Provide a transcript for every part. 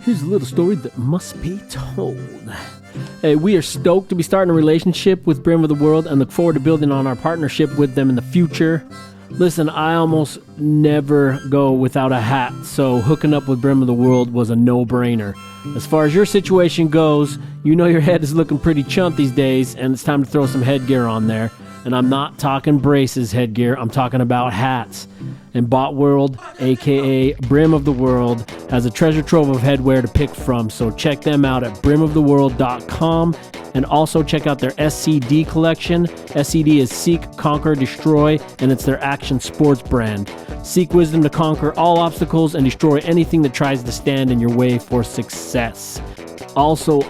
Here's a little story that must be told. Hey, we are stoked to be starting a relationship with Brim of the World and look forward to building on our partnership with them in the future. Listen, I almost never go without a hat, so hooking up with Brim of the World was a no-brainer. As far as your situation goes, you know your head is looking pretty chunt these days, and it's time to throw some headgear on there. And I'm not talking braces headgear, I'm talking about hats. And Bot World, aka Brim of the World, has a treasure trove of headwear to pick from, so check them out at brimoftheworld.com. And also check out their SCD collection. SCD is Seek, Conquer, Destroy, and it's their action sports brand. Seek wisdom to conquer all obstacles and destroy anything that tries to stand in your way for success. Also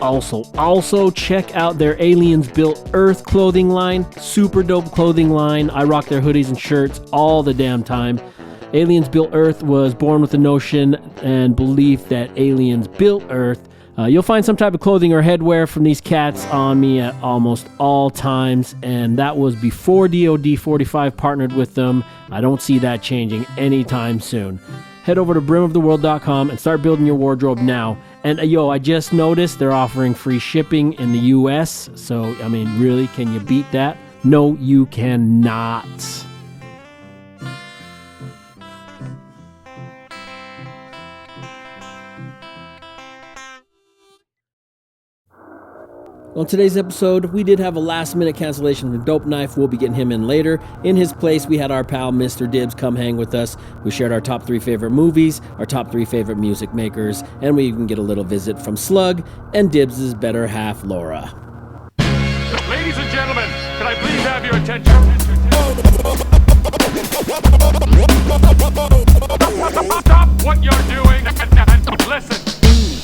check out their Aliens Built Earth clothing line. Super dope clothing line. I rock their hoodies and shirts all the damn time. Aliens Built Earth was born with the notion and belief that aliens built Earth. You'll find some type of clothing or headwear from these cats on me at almost all times, and that was before DOD45 partnered with them. I don't see that changing anytime soon. Head over to brimoftheworld.com and start building your wardrobe now. And I just noticed they're offering free shipping in the US, so I mean, really, can you beat that? No, you cannot. On today's episode, we did have a last-minute cancellation from Dope Knife. We'll be getting him in later. In his place, we had our pal Mr. Dibbs come hang with us. We shared our top 3 favorite movies, our top 3 favorite music makers, and we even get a little visit from Slug and Dibbs' better half, Laura. Ladies and gentlemen, can I please have your attention? Stop what you're doing and listen.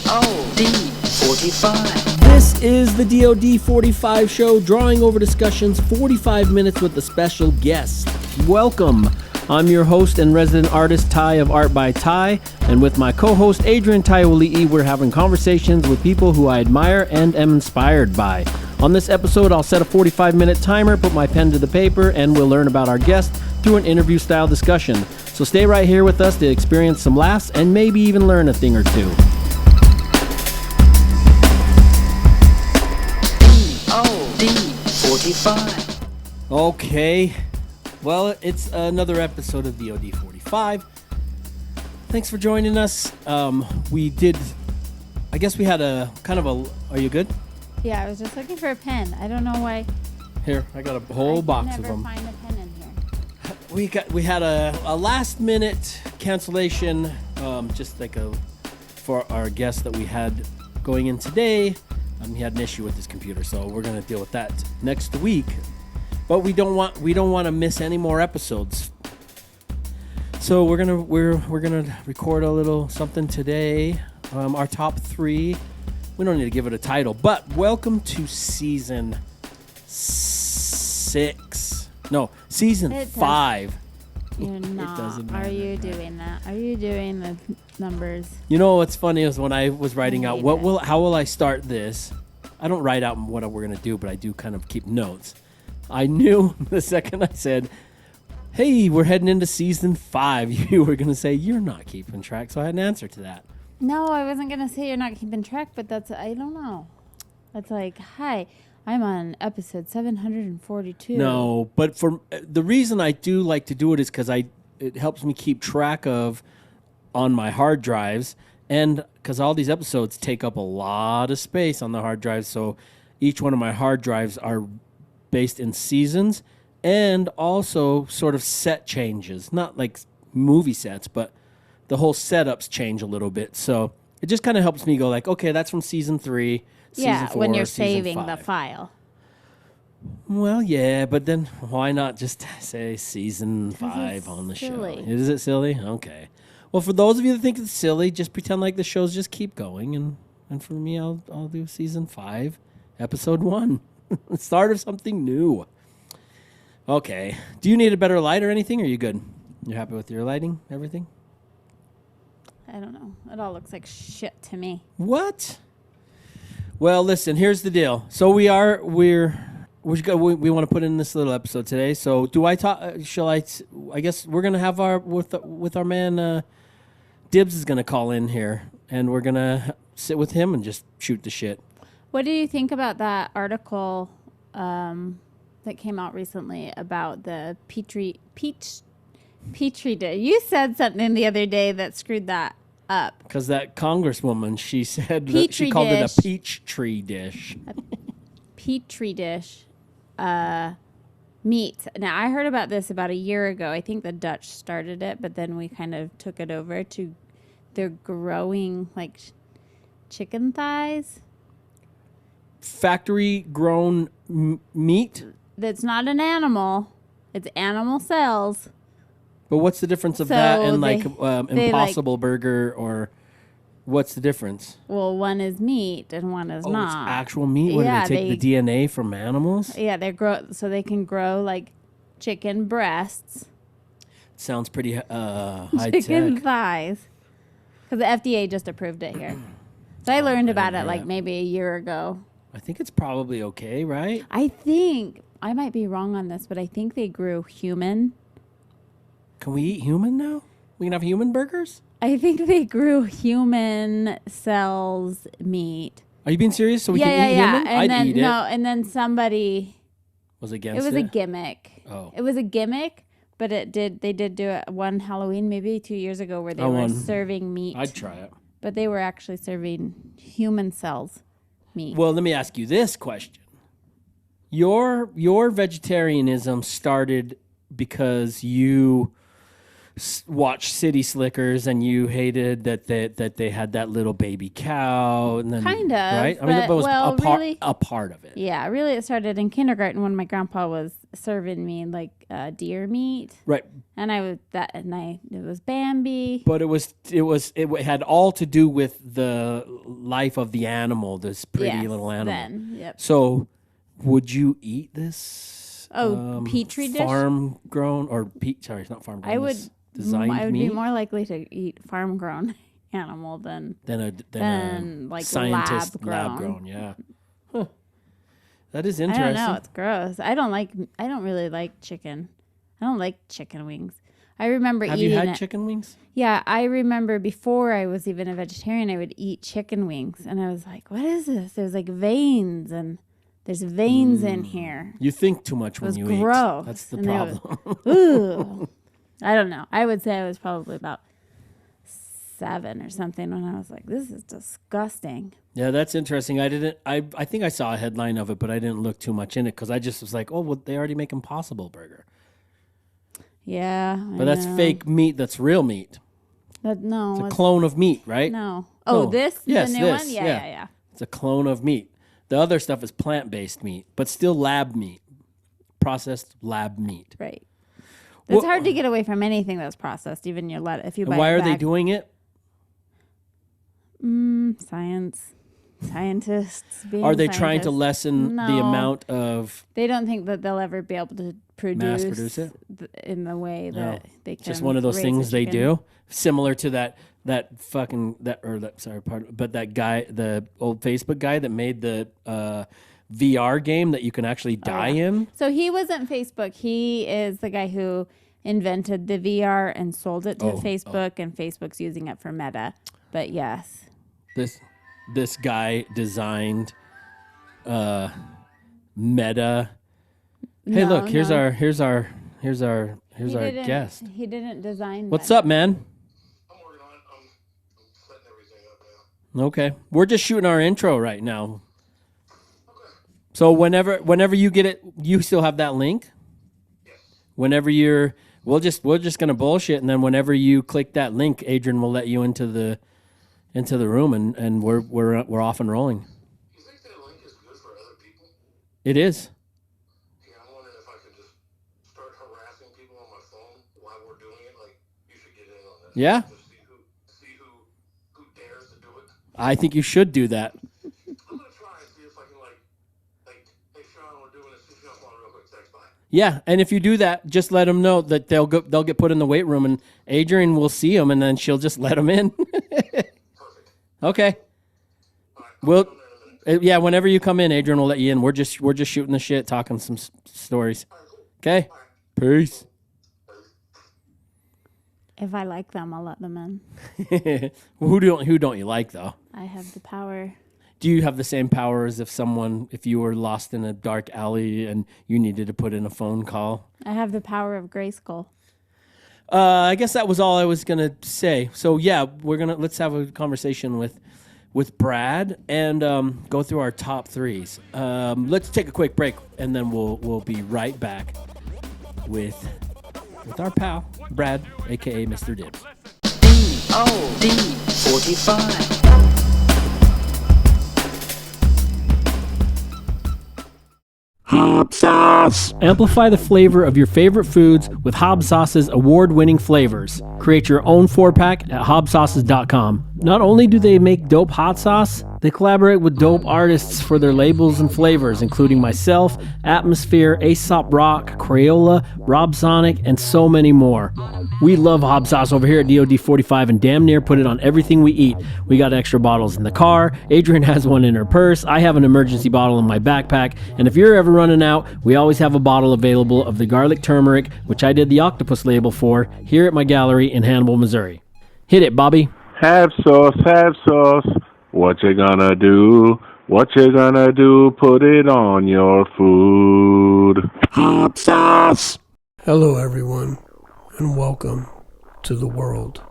DOD45. This is the DOD45 Show, drawing over discussions 45 minutes with a special guest. Welcome. I'm your host and resident artist, Tai of Art by Tai, and with my co-host, Adrienne Taiwali'i, we're having conversations with people who I admire and am inspired by. On this episode, I'll set a 45-minute timer, put my pen to the paper, and we'll learn about our guest through an interview-style discussion. So stay right here with us to experience some laughs and maybe even learn a thing or two. DOD45. Okay, well, it's another episode of DOD45. Thanks for joining us. We had a kind of a, are you good? Yeah, I was just looking for a pen. I don't know why. Here, I got a whole box of them. I never find a pen in here. We had a last minute cancellation, just like for our guest that we had going in today. He had an issue with his computer, so we're gonna deal with that next week. But we don't want to miss any more episodes. So we're gonna record a little something today. Our top 3. We don't need to give it a title, but welcome to season 6. No, season 5. You're not. Are you doing that? Are you doing the numbers? You know what's funny is when I was writing out how will I start this? I don't write out what we're gonna do, but I do kind of keep notes. I knew the second I said, "Hey, we're heading into season 5," you were gonna say you're not keeping track, so I had an answer to that. No, I wasn't gonna say you're not keeping track, but I don't know. That's like, hi. I'm on episode 742. No, but for the reason I do like to do it is because it helps me keep track of on my hard drives, and because all these episodes take up a lot of space on the hard drives, so each one of my hard drives are based in seasons and also sort of set changes, not like movie sets, but the whole setups change a little bit. So it just kind of helps me go like, okay, that's from season 3. Yeah, season 4, when you're season saving 5. the file. Well, yeah, but then why not just say season 5 on the silly. show? Is it silly? Okay. Well, for those of you that think it's silly, just pretend like the shows just keep going, and for me, I'll do season 5, episode 1, start of something new. Okay. Do you need a better light or anything? Or are you good? You happy with your lighting? Everything? I don't know. It all looks like shit to me. What? Well, listen, here's the deal. So we want to put in this little episode today. So do I talk? I guess we're gonna have with our man Dibbs is gonna call in here and we're gonna sit with him and just shoot the shit. What do you think about that article that came out recently about the petri dish? You said something the other day that screwed that up. Because that congresswoman, she said that she Petri called it dish. a peach tree dish. Petri dish meat. Now, I heard about this about a year ago. I think the Dutch started it, but then we kind of took it over to they're growing like chicken thighs. Factory grown meat. That's not an animal. It's animal cells. But what's the difference of So that and they Impossible Burger, or what's the difference? Well, one is meat and one is not. It's actual meat? What, Yeah, do they take the DNA from animals? Yeah, they grow so they can grow like chicken breasts, Sounds pretty high chicken tech. thighs. Because the FDA just approved it here. So I learned about it like maybe a year ago. I think it's probably okay, right? I think I might be wrong on this, but I think they grew human. Can we eat human now? We can have human burgers? I think they grew human cells meat. Are you being serious? So we can eat human? And I'd then eat it. and then somebody Was against it was a gimmick. Oh. It was a gimmick, but they did do it one Halloween maybe 2 years ago where they were one. serving meat. I'd try it. But they were actually serving human cells meat. Well, let me ask you this question. Your vegetarianism started because you watched City Slickers and you hated that they had that little baby cow, and then Kind of, right. I mean, that but, was well, really- a part of it. Yeah, really it started in kindergarten when my grandpa was serving me like deer meat. Right. And it was Bambi. But it had all to do with the life of the animal, this pretty Yes, little animal. then, yep. So, would you eat this? Petri dish? Farm grown or sorry, it's not farm grown. I would designed be meat more likely to eat farm grown animal than than like scientist lab lab grown. grown. Yeah. Huh. That is I interesting. don't know. It's gross. I don't really like chicken. I don't like chicken wings. I remember Have eating you had it. chicken wings? Yeah, I remember before I was even a vegetarian, I would eat chicken wings, and I was like, "What is this?" There's like veins, and there's veins in here. You think too much when was you gross. eat. That's the And they were- problem. Ooh, I don't know. I would say I was probably about 7 or something when I was like, "This is disgusting." Yeah, that's interesting. I think I saw a headline of it, but I didn't look too much in it because I just was like, oh, well, they already make Impossible Burger. Yeah, But that's fake meat. That's real meat. No, It's a clone of meat, right? no. Oh, No. this Yes, the new this, one? yeah. Yeah. It's a clone of meat. The other stuff is plant-based meat, but still lab meat, processed lab meat. Right. It's Wha- hard to get away from anything that's processed, even your lettuce. If you buy And why it are they back. doing it? Scientists being Are they trying to scientists. lessen the No. amount of They don't think that they'll ever be able to produce, produce it? in the way that they can. just one of those raise things a they chicken. do? Similar to that guy, the old Facebook guy that made the VR game that you can actually die in. So he wasn't Facebook. He is the guy who invented the VR and sold it to Facebook, and Facebook's using it for Meta. But yes. This guy designed Meta. Hey, No, look, here's no. our He didn't- guest. He didn't design What's Meta. up, man? I'm working on it. I'm setting everything up now. Okay, we're just shooting our intro right now. So whenever you get it, you still have that link. Yes. Whenever we're just gonna bullshit, and then whenever you click that link, Adrienne will let you into the room, and we're off and rolling. You think that link is good for other people? It is. Yeah, I'm wondering if I could just start harassing people on my phone while we're doing it. Like, you should get in on this. Yeah. Just see who dares to do it. I think you should do that. I'm gonna try and see if I can like, hey Sean, we're doing this. Just jump on real quick. Text, bye. Yeah, and if you do that, just let them know that they'll get put in the weight room, and Adrienne will see them, and then she'll just let them in. Perfect. Okay. All right. Well, I'll be on there in a minute. yeah. Whenever you come in, Adrienne will let you in. We're just shooting the shit, talking some stories. All right, cool. Okay. All right. Peace. If I like them, I'll let them in. Who don't you like though? I have the power. Do you have the same power as if you were lost in a dark alley and you needed to put in a phone call? I have the power of Grayskull. I guess that was all I was gonna say. So yeah, let's have a conversation with Brad and go through our top threes. Let's take a quick break and then we'll be right back with our pal Brad, aka Mr. Dibbs. DOD45. Hot sauce. Amplify the flavor of your favorite foods with Hob Sauce's award-winning flavors. Create your own 4-pack at hobsauces.com. Not only do they make dope hot sauce, they collaborate with dope artists for their labels and flavors, including myself, Atmosphere, Aesop Rock, Crayola, Rob Sonic, and so many more. We love Hob Sauce over here at DOD45 and damn near put it on everything we eat. We got extra bottles in the car, Adrienne has one in her purse, I have an emergency bottle in my backpack, and if you're ever running out, we always have a bottle available of the garlic turmeric, which I did the octopus label for, here at my gallery in Hannibal, Missouri. Hit it, Bobby. Have sauce, have sauce. What you gonna do? What you gonna do? Put it on your food. Hot sauce. Hello, everyone, and welcome to the world.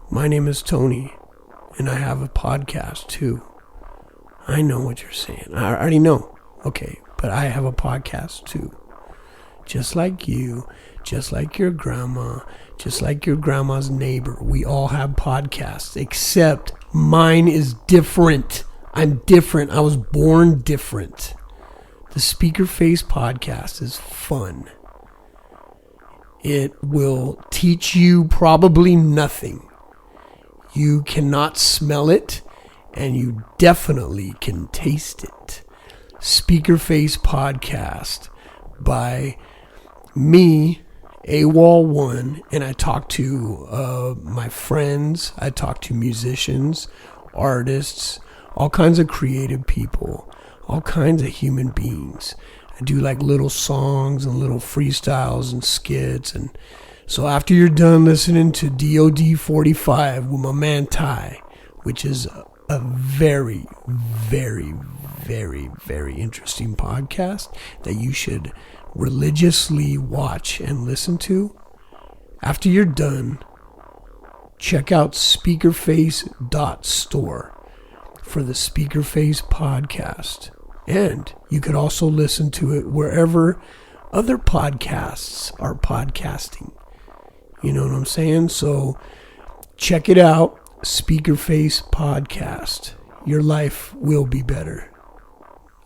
My name is Tony, and I have a podcast, too. I know what you're saying. I already know. Okay, but I have a podcast, too. Just like you, just like your grandma, just like your grandma's neighbor. We all have podcasts, except mine is different. I'm different. I was born different. The Speaker Face podcast is fun. It will teach you probably nothing. You cannot smell it, and you definitely can taste it. Speaker Face podcast by me, AWOL1, and I talk to my friends, I talk to musicians, artists, all kinds of creative people, all kinds of human beings. I do like little songs and little freestyles and skits. And so after you're done listening to DOD45 with my man Tai, which is a very, very, very, very interesting podcast that you should religiously watch and listen to. After you're done, check out speakerface.store for the Speakerface podcast. And you could also listen to it wherever other podcasts are podcasting. You know what I'm saying? So check it out, Speakerface podcast. Your life will be better.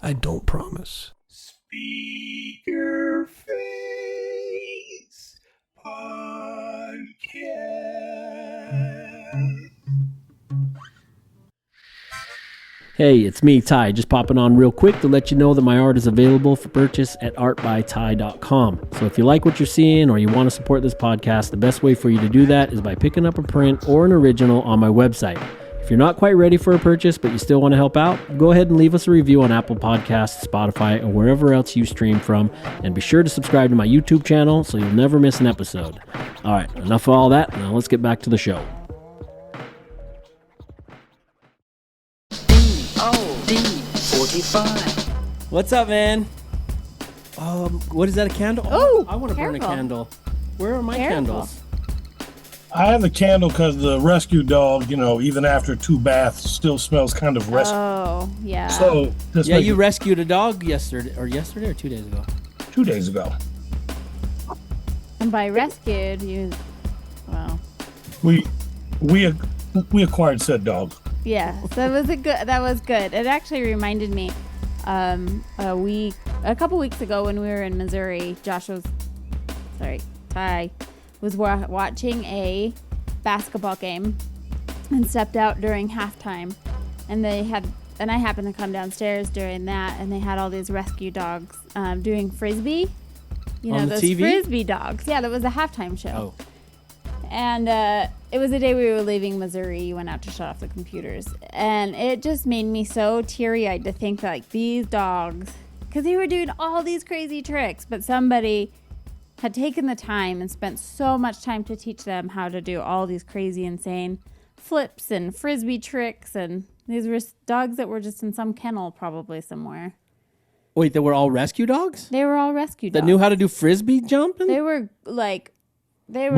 I don't promise. Speaker Face Podcast. Hey, it's me, Tai, just popping on real quick to let you know that my art is available for purchase at artbytai.com. So if you like what you're seeing or you want to support this podcast, the best way for you to do that is by picking up a print or an original on my website. If you're not quite ready for a purchase, but you still want to help out, go ahead and leave us a review on Apple Podcasts, Spotify, or wherever else you stream from. And be sure to subscribe to my YouTube channel so you'll never miss an episode. All right, enough of all that. Now let's get back to the show. DOD45. What's up, man? What is that, a candle? Oh, I want to burn a careful. candle. Where are my Careful. candles? I have a candle because the rescue dog, even after 2 baths, still smells kind of rescue. Oh, yeah. So this Yeah, makes you it rescued a dog yesterday or 2 days ago. 2 days ago. And by rescued, well, We acquired said dog. yeah. So that was good. It actually reminded me, a couple weeks ago when we were in Missouri, Tai was watching a basketball game and stepped out during halftime, and I happened to come downstairs during that, and they had all these rescue dogs doing frisbee. On the those TV? frisbee dogs. Yeah, that was a halftime show. Oh. And it was the day we were leaving Missouri. You went out to shut off the computers, and it just made me so teary-eyed to think that, like, these dogs, because they were doing all these crazy tricks, but somebody had taken the time and spent so much time to teach them how to do all these crazy, insane flips and frisbee tricks. And these were dogs that were just in some kennel probably somewhere. Wait, they were all rescue dogs? They were all rescue dogs. That knew how to do frisbee jumping? They were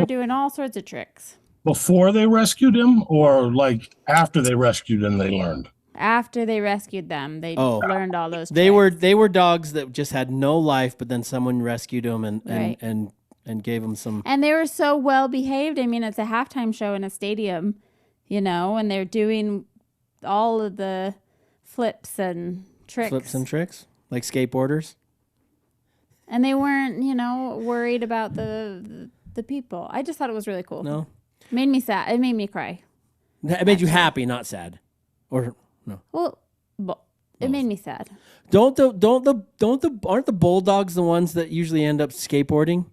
doing all sorts of tricks. Before they rescued him, or like after they rescued him, they learned? After they rescued them, they learned all those They tricks. were dogs that just had no life, but then someone rescued them and Right. and gave them some. And they were so well behaved. I mean, it's a halftime show in a stadium, and they're doing all of the flips and tricks. Flips and tricks, like skateboarders. And they weren't, worried about the people. I just thought it was really cool. No, Made me sad. It made me cry. it made you happy, not sad, or no. Well, it made me sad. Aren't the bulldogs the ones that usually end up skateboarding?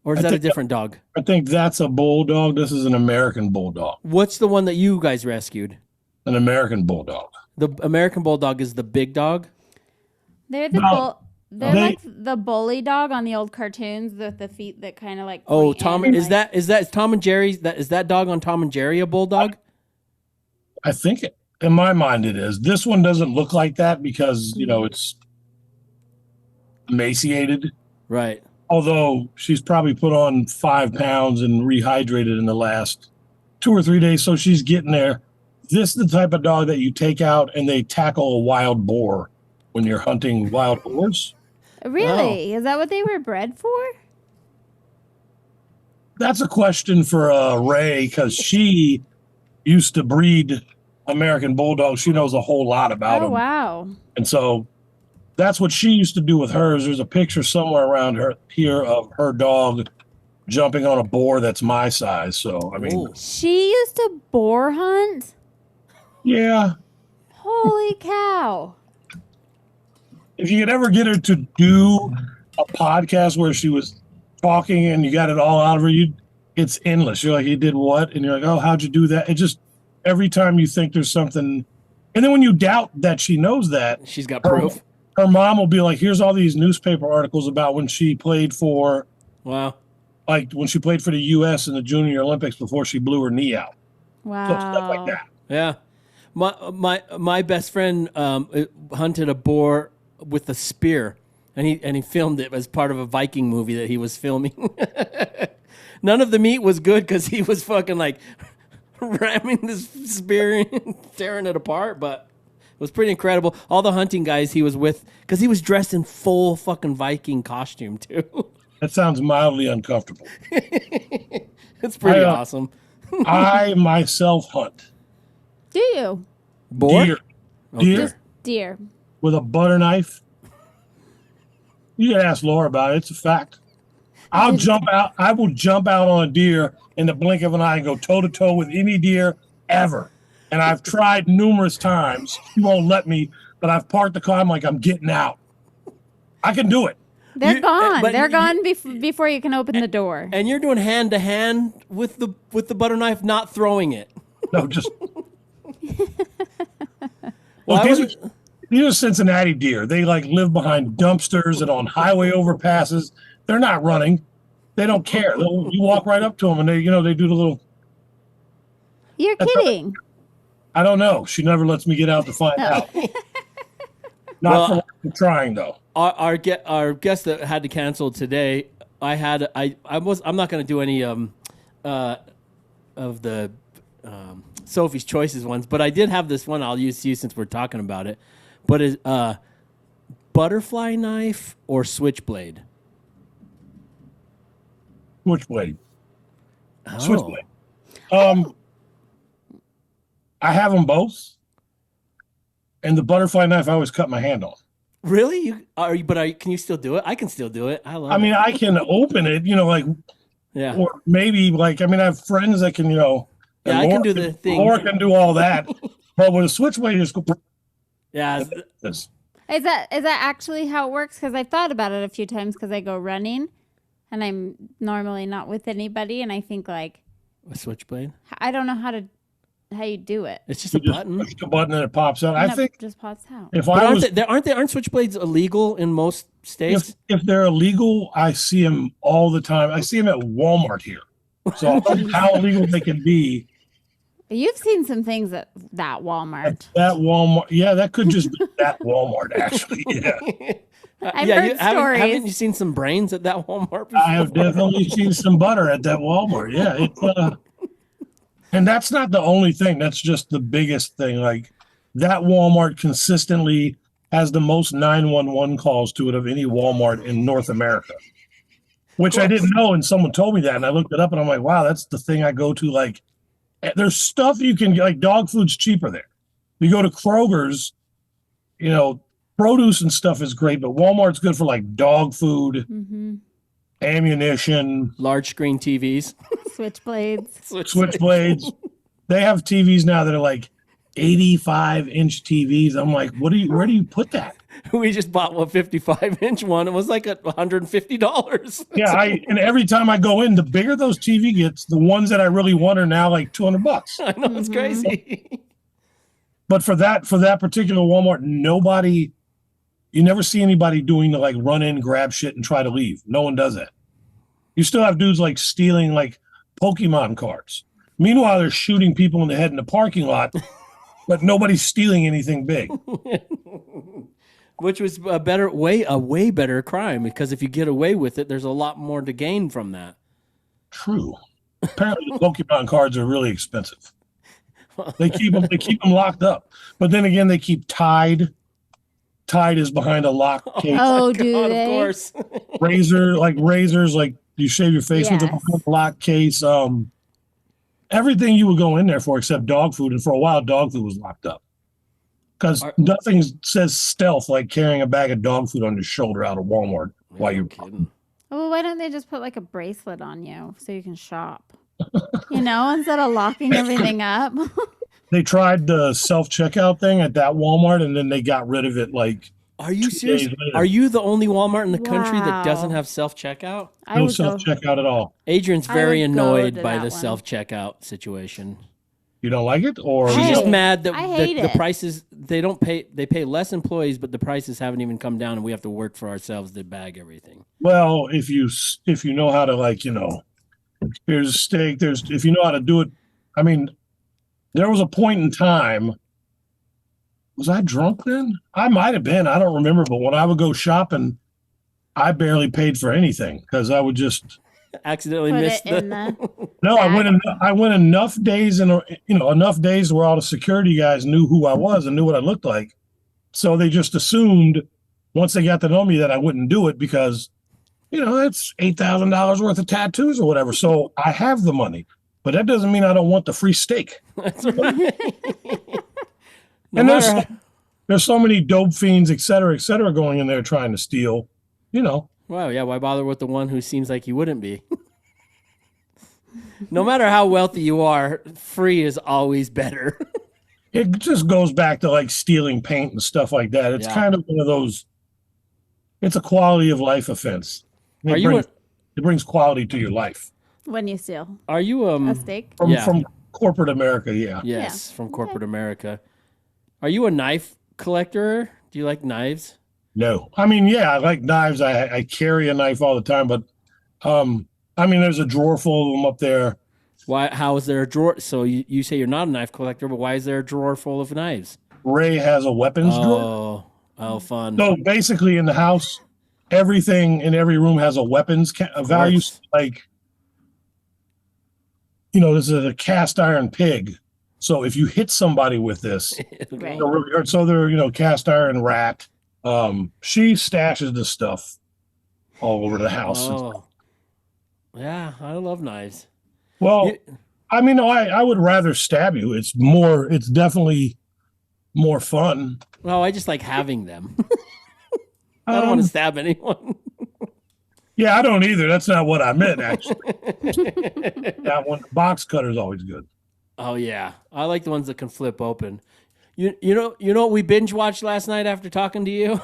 Or is that a different dog? I think that's a bulldog. This is an American bulldog. What's the one that you guys rescued? An American bulldog. The American bulldog is the big dog? They're like the bully dog on the old cartoons with the feet that kind of like. Oh, point Tom, in, is Tom and Jerry, is that dog on Tom and Jerry a bulldog? I think in my mind it is. This one doesn't look like that because, it's emaciated. Right. Although she's probably put on 5 pounds and rehydrated in the last 2 or 3 days. So she's getting there. This is the type of dog that you take out and they tackle a wild boar when you're hunting wild boars. Really? Is that what they were bred for? That's a question for Ray, because she used to breed American bulldogs. She knows a whole lot about them. Oh, wow. And so that's what she used to do with hers. There's a picture somewhere around her here of her dog jumping on a boar that's my size. So, I mean, Ooh. She used to boar hunt? yeah. Holy cow. If you could ever get her to do a podcast where she was talking and you got it all out of her, it's endless. You're like, you did what? And you're like, oh, how'd you do that? It just, every time you think there's something, and then when you doubt that she knows that, She's got proof. her mom will be like, here's all these newspaper articles about when she played for, Wow. like when she played for the U.S. in the Junior Olympics before she blew her knee out. Wow. So stuff like that. Yeah. My best friend hunted a boar with a spear, and he filmed it as part of a Viking movie that he was filming. None of the meat was good because he was fucking like ramming this spear and tearing it apart, but it was pretty incredible. All the hunting guys he was with, because he was dressed in full fucking Viking costume too. That sounds mildly uncomfortable. It's pretty awesome. I myself hunt Do you? Boar? deer. Oh, Deer Deer. with a butter knife. You can ask Laura about it. It's a fact. I'll jump out. I will jump out on a deer in the blink of an eye and go toe to toe with any deer ever. And I've tried numerous times. She won't let me, but I've parked the car. I'm like, I'm getting out. I can do it. They're gone. but They're you- gone before you can open the door. And you're doing hand to hand with the butter knife, not throwing it. No, just. Well, I these are Cincinnati deer. They like live behind dumpsters and on highway overpasses. They're not running. They don't care. You walk right up to them and they do the little. You're kidding. I don't know. She never lets me get out to find out. Not for trying though. Our guest that had to cancel today, I'm not going to do any of the Sophie's Choices ones, but I did have this one I'll use to you since we're talking about it. But is butterfly knife or switchblade? Switchblade. Oh. Switchblade. I have them both, and the butterfly knife I always cut my hand on. Really? Can you still do it? I can still do it. I love it. I mean, I can open it, Yeah. or maybe I have friends that can, Yeah, I can do the thing. Laura can do all that, but with a switchblade, you just go. Yeah. Is that actually how it works? Because I've thought about it a few times because I go running, and I'm normally not with anybody, and I think like A switchblade? I don't know how to how you do it. It's just a button. Push the button and it pops out. And I it think just pops out. if But I was, aren't switchblades illegal in most states? if they're illegal, I see them all the time. I see them at Walmart here. So I don't know how illegal they can be. You've seen some things at that Walmart. That Walmart, yeah, that could just be that Walmart, actually. Yeah, I've heard stories. Haven't you seen some brains at that Walmart before? I have definitely seen some butter at that Walmart. Yeah, and that's not the only thing. That's just the biggest thing. Like that Walmart consistently has the most 911 calls to it of any Walmart in North America, which I didn't know. And someone told me that, and I looked it up, and I'm like, wow, that's the thing I go to. Like, there's stuff you can get, like dog food's cheaper there. You go to Kroger's, produce and stuff is great, but Walmart's good for like dog food, ammunition, large screen TVs, switchblades. They have TVs now that are like 85-inch TVs. I'm like, where do you put that? We just bought a 55-inch one. It was like $150. Yeah, and every time I go in, the bigger those TV gets, the ones that I really want are now like $200. I know, it's crazy. But for that particular Walmart, you never see anybody doing the like run in, grab shit, and try to leave. No one does that. You still have dudes like stealing like Pokemon cards. Meanwhile, they're shooting people in the head in the parking lot, but nobody's stealing anything big. Which was a way better crime, because if you get away with it, there's a lot more to gain from that. True. Apparently, the Pokemon cards are really expensive. They keep them locked up, but then again, they keep Tide. Tide is behind a lock case. Oh, do they? Of course. razors, like you shave your face with a lock case. Everything you would go in there for except dog food, and for a while, dog food was locked up. Because nothing says stealth like carrying a bag of dog food on your shoulder out of Walmart while you're kidding. Well, why don't they just put like a bracelet on you so you can shop? Instead of locking everything up. They tried the self-checkout thing at that Walmart, and then they got rid of it like. Are you serious? Are you the only Walmart in the country that doesn't have self-checkout? No self-checkout at all. Adrienne's very annoyed by the self-checkout situation. You don't like it, or she's just mad that the prices they pay less employees, but the prices haven't even come down, and we have to work for ourselves to bag everything. Well, if you know how to here's a steak. If you know how to do it. I mean, there was a point in time. Was I drunk then? I might have been. I don't remember. But when I would go shopping, I barely paid for anything because I would just accidentally miss the. No, I went enough days enough days where all the security guys knew who I was and knew what I looked like. So they just assumed once they got to know me that I wouldn't do it because, that's $8,000 worth of tattoos or whatever. So I have the money, but that doesn't mean I don't want the free steak. That's right. And there's so many dope fiends, et cetera, going in there trying to steal, Wow, yeah, why bother with the one who seems like he wouldn't be? No matter how wealthy you are, free is always better. It just goes back to like stealing paint and stuff like that. It's kind of one of those, it's a quality of life offense. It brings quality to your life. When you steal. Are you a steak? From corporate America, yeah. Yes, from corporate America. Are you a knife collector? Do you like knives? No. I mean, yeah, I like knives. I carry a knife all the time, but there's a drawer full of them up there. Why? How is there a drawer? So you say you're not a knife collector, but why is there a drawer full of knives? Ray has a weapons drawer. Oh, fun. So basically in the house, everything in every room has a weapons value. Like, this is a cast iron pig. So if you hit somebody with this, so they're, cast iron rat. She stashes the stuff all over the house. Oh. Yeah, I love knives. Well, I would rather stab you. It's definitely more fun. Well, I just like having them. I don't want to stab anyone. Yeah, I don't either. That's not what I meant, actually. That one, box cutter is always good. Oh yeah, I like the ones that can flip open. You know what we binge watched last night after talking to you?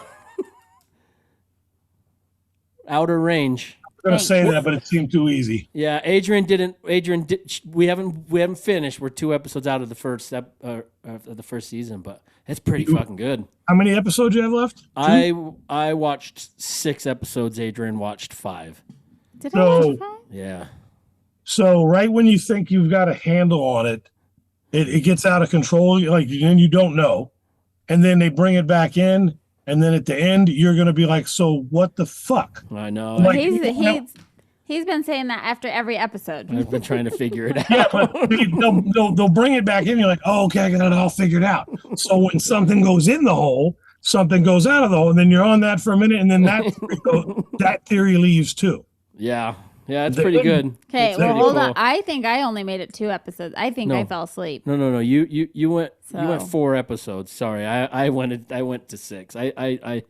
Outer Range. gonna say that, but it seemed too easy. Yeah, Adrian didn't. We haven't finished. We're 2 episodes out of the first of the first season, but it's pretty fucking good. How many episodes you have left? 2? I watched 6 episodes. Adrian watched 5. Did I watch 5? Yeah. So right when you think you've got a handle on it, it gets out of control. Like, and you don't know, and then they bring it back in. And then at the end, you're going to be like, so what the fuck? I know. Like, he's been saying that after every episode. I've been trying to figure it out. Yeah, but they'll bring it back in. You're like, oh, okay, I got it all figured out. So when something goes in the hole, something goes out of the hole. And then you're on that for a minute. And then that theory leaves too. Yeah. Yeah, it's pretty good. Okay, It's well, pretty hold cool. on. I think I only made it 2 episodes. I think I fell asleep. No. You went 4 So- episodes. Sorry, I went to 6. I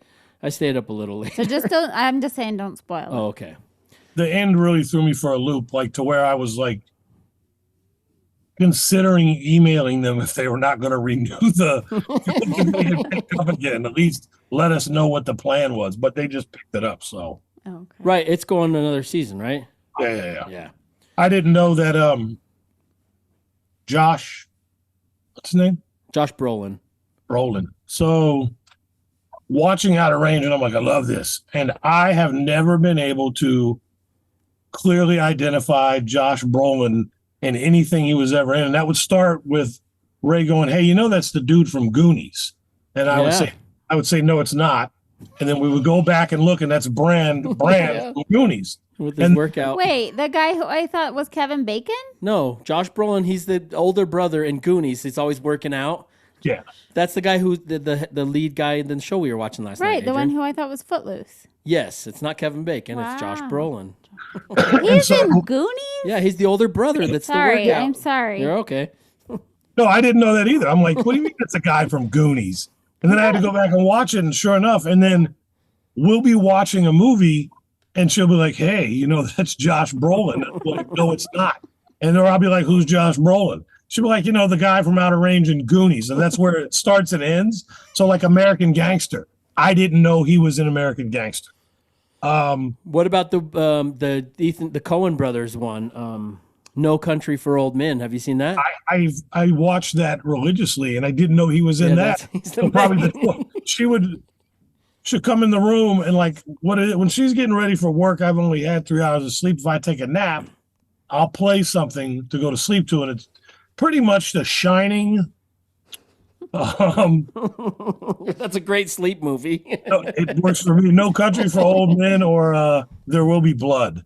stayed up a little late. So just don't. I'm just saying, don't spoil it. Oh, okay. The end really threw me for a loop, like to where I was like considering emailing them if they were not going to renew pick up again. At least let us know what the plan was. But they just picked it up. So Okay. Right, it's going another season, right? yeah. I didn't know that. Josh, what's his name? Josh Brolin. Brolin. So watching Out of Range, and I'm like, I love this. And I have never been able to clearly identify Josh Brolin in anything he was ever in. And that would start with Ray going, hey, that's the dude from Goonies. And I would say, no, it's not. And then we would go back and look, and that's Brand from Goonies. With his workout. Wait, the guy who I thought was Kevin Bacon? No, Josh Brolin, he's the older brother in Goonies. He's always working out. Yeah. That's the guy who the lead guy in the show we were watching last night. Right, the one Adrian. who I thought was Footloose. Yes, it's not Kevin Bacon. It's Josh Wow. Brolin. He's in Goonies? Yeah, he's the older brother that's Sorry, the workout. I'm sorry. You're okay. No, I didn't know that either. I'm like, what do you mean it's a guy from Goonies? And then I had to go back and watch it, and sure enough, and then we'll be watching a movie, and she'll be like, hey, that's Josh Brolin. I'm like, no, it's not. And then I'll be like, who's Josh Brolin? She'll be like, the guy from Outer Range and Goonies. And that's where it starts and ends. So like American Gangster. I didn't know he was in American Gangster. What about the Coen brothers one? No Country for Old Men. Have you seen that? I watched that religiously, and I didn't know he was in that. He's the So probably she'd come in the room and like, when she's getting ready for work, I've only had 3 hours of sleep. If I take a nap, I'll play something to go to sleep to, and it's pretty much The Shining. That's a great sleep movie. It works for me. No Country for Old Men or There Will Be Blood.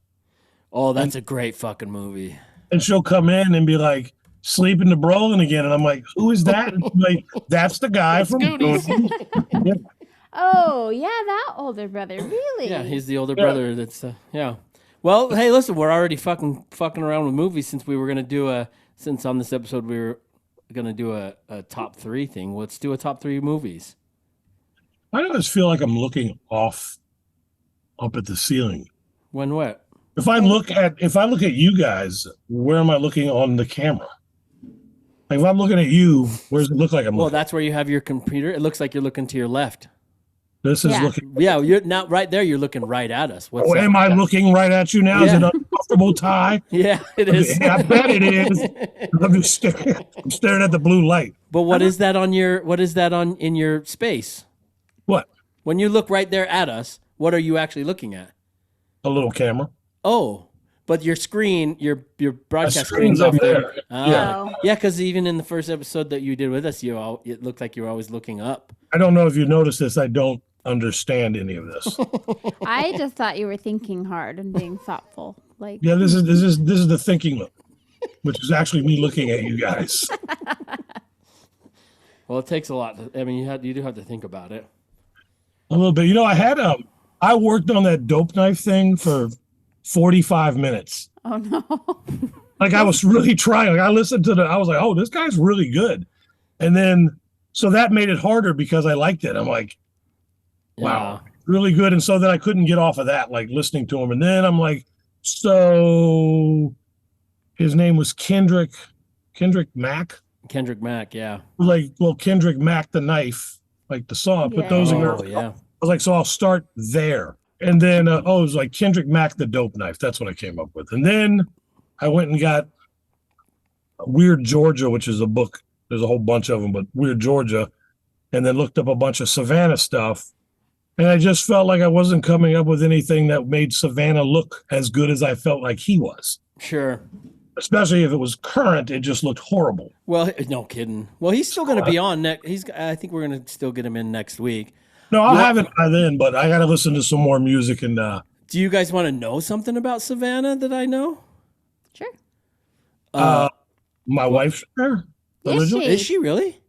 Oh, that's a great fucking movie. And she'll come in and be like, sleeping to Brolin again. And I'm like, who is that? And she's like, that's the guy from Goonies. Yeah. Oh, yeah, that older brother. Really? Yeah, he's the older brother. That's yeah. Well, hey, listen, we're already fucking around with movies since we were gonna do since on this episode we were gonna do a top 3 thing. Let's do a top 3 movies. I always feel like I'm looking up at the ceiling. When what? If I look at you guys, where am I looking on the camera? Like if I'm looking at you, where does it look like I'm Well, looking? that's where you have your computer. It looks like you're looking to your left. This is looking. Yeah, you're not right there. You're looking right at us. What's Oh, that? am I looking right at you now? Is Yeah. it uncomfortable, Ty? Yeah, it is. I bet it is. I'm just staring at the blue light. But what is that on in your space? What? When you look right there at us, what are you actually looking at? A little camera. Oh, but your screen, your broadcast screen's screen's up off there. Ah. Oh. Yeah, because even in the first episode that you did with us, it looked like you were always looking up. I don't know if you noticed this. I don't understand any of this. I just thought you were thinking hard and being thoughtful. Like, Yeah, this is the thinking look, which is actually me looking at you guys. Well, it takes a lot. You do have to think about it. A little bit. I worked on that dope knife thing for 45 minutes. oh no. Like I was really trying. Like I listened to I was like, oh, this guy's really good. And then, so that made it harder because I liked it. I'm like, wow, really good. And so then I couldn't get off of that, like listening to him. And then I'm like, so his name was Kendrick Mack. Kendrick Mack, yeah. Like, well, Kendrick Mack the knife, like the song. Put those in there. Oh, yeah. I was like, so I'll start there. And then, it was like Kendrick Mack, The Dope Knife. That's what I came up with. And then I went and got Weird Georgia, which is a book. There's a whole bunch of them, but Weird Georgia. And then looked up a bunch of Savannah stuff. And I just felt like I wasn't coming up with anything that made Savannah look as good as I felt like he was. Sure. Especially if it was current, it just looked horrible. Well, no kidding. Well, he's still going to be on next. I think we're going to still get him in next week. No, I'll have it by then, but I got to listen to some more music. And do you guys want to know something about Savannah that I know? Sure. My wife's there. Is she really?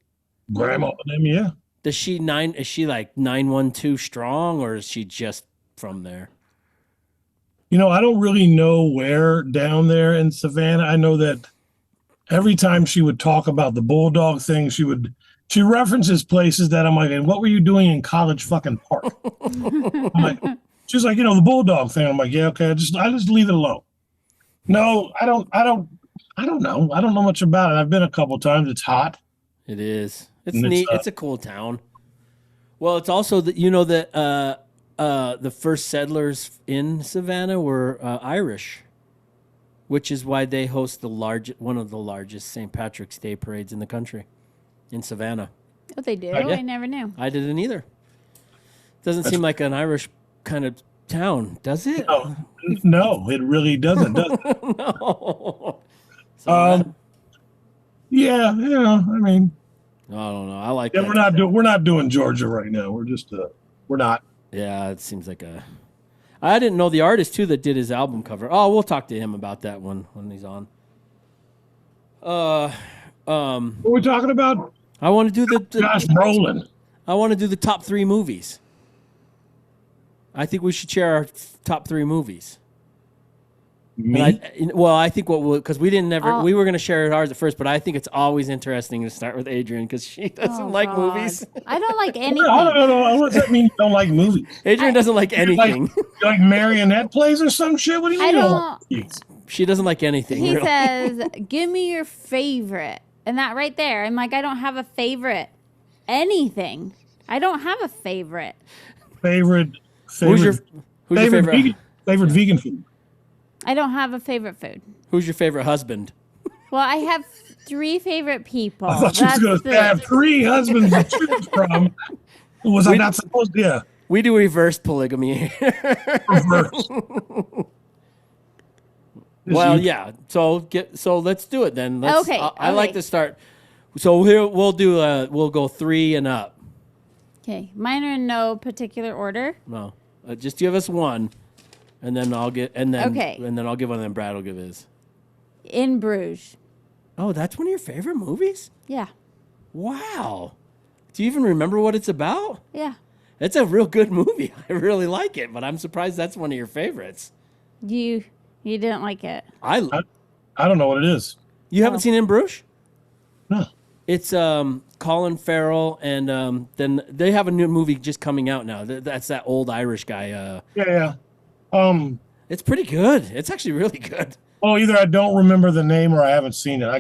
Grandma and them, yeah. Is she like 912 strong, or is she just from there? I don't really know where down there in Savannah. I know that every time she would talk about the bulldog thing, she references places that I'm like, and what were you doing in College fucking Park? I'm like, she's like, the bulldog thing. I'm like, yeah, okay. I just leave it alone. No, I don't know. I don't know much about it. I've been a couple times. It's hot. It is. It's neat. It's a cool town. Well, it's also that the first settlers in Savannah were Irish, which is why they host one of the largest St. Patrick's Day parades in the country, in Savannah. Oh, they do? Yeah. I never knew. I didn't either. Doesn't seem like an Irish kind of town, does it? No, it really doesn't. Does it? No. Yeah, I mean, I don't know. I like. Yeah, that. we're not doing Georgia right now. We're just we're not. Yeah, it seems like I didn't know the artist too that did his album cover. Oh, we'll talk to him about that one when he's on. What are we talking about? I want to do Josh Brolin. I want to do the top 3 movies. I think we should share our top 3 movies. Me? I think because we we were going to share ours at first, but I think it's always interesting to start with Adrienne because she doesn't like movies. I don't like anything. No. What does that mean? You don't like movies? Adrienne doesn't like anything. Like marionette plays or some shit? What do you mean? I don't. She doesn't like anything. He really. says, "Give me your favorite," and that right there, I'm like, I don't have a favorite. Anything. I don't have a favorite. Favorite. Who's your favorite? Favorite vegan food. I don't have a favorite food. Who's your favorite husband? Well, I have 3 favorite people. I thought you was going to say I have 3 husbands to choose from. Was I not supposed to? Yeah. We do reverse polygamy here. Reverse. Well, yeah. So let's do it then. Okay. I like to start. So here we'll go 3 and up. Okay. Mine are in no particular order. No. Just give us one. And then I'll give one, and then Brad will give his. In Bruges. Oh, that's one of your favorite movies? Yeah. Wow. Do you even remember what it's about? Yeah. It's a real good movie. I really like it, but I'm surprised that's one of your favorites. You didn't like it. I don't know what it is. You haven't seen In Bruges? No. It's Colin Farrell, and then they have a new movie just coming out now. That's that old Irish guy. Yeah. It's pretty good. It's actually really good. Well, either I don't remember the name or I haven't seen it. I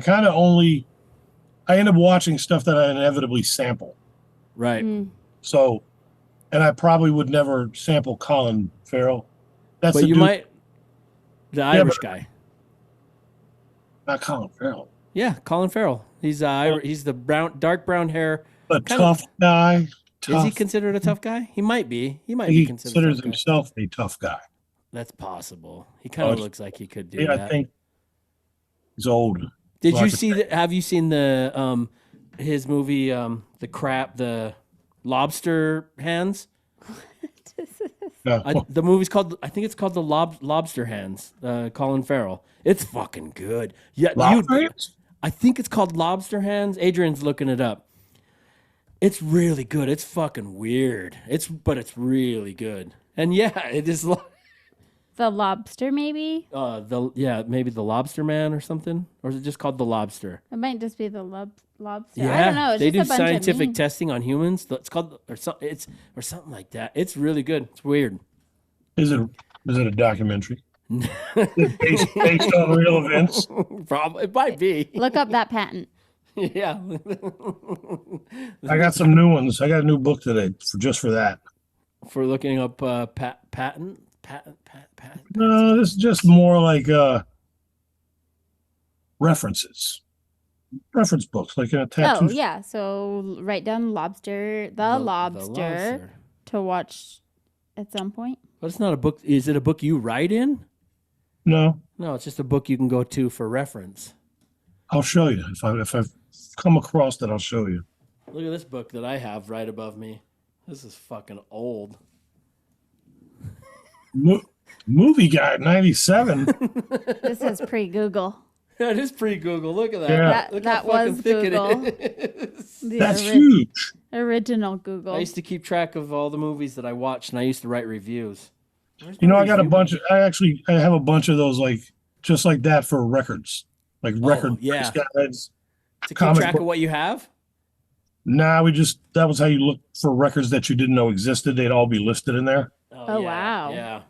end up watching stuff that I inevitably sample. Right. So, and I probably would never sample Colin Farrell. But you might. The Irish guy. Not Colin Farrell. Yeah, Colin Farrell. He's the dark brown hair. A tough guy. Is he considered a tough guy? He might be. He He considers himself a tough guy. That's possible. He kind of looks like he could do that. I think he's old. Did you see? Have you seen the his movie the Lobster Hands? No. The movie's called. I think it's called the Lobster Hands. Colin Farrell. It's fucking good. Yeah, I think it's called Lobster Hands. Adrienne's looking it up. It's really good. It's fucking weird. But it's really good. And yeah, it is. The Lobster, maybe? Maybe the Lobster Man or something, or is it just called the Lobster? It might just be the lobster. Yeah, I don't know. It's they just do a bunch scientific of testing on humans. It's called or something like that. It's really good. It's weird. Is it a documentary? based on real events? Probably it might be. Look up that patent. Yeah. I got some new ones. I got a new book today just for that. For looking up patent. No, this is just more like references. Reference books, like in a tattoo. Oh, yeah. So write down the lobster to watch at some point. But it's not a book. Is it a book you write in? No, No, it's just a book you can go to for reference. I'll show you if I've come across it. I'll show you. Look at this book that I have right above me. This is fucking old. Movie Guide 97. This is pre-Google. That is pre-Google. Look at that. Yeah. Look That how fucking was thick Google. it is. That's huge. Original Google. I used to keep track of all the movies that I watched, and I used to write reviews. You know, I got a bunch. I have a bunch of those, like just like that for records, like record guides. To keep comic track book. of what you have? Nah, that was how you look for records that you didn't know existed. They'd all be listed in there. Oh, yeah, wow. Yeah.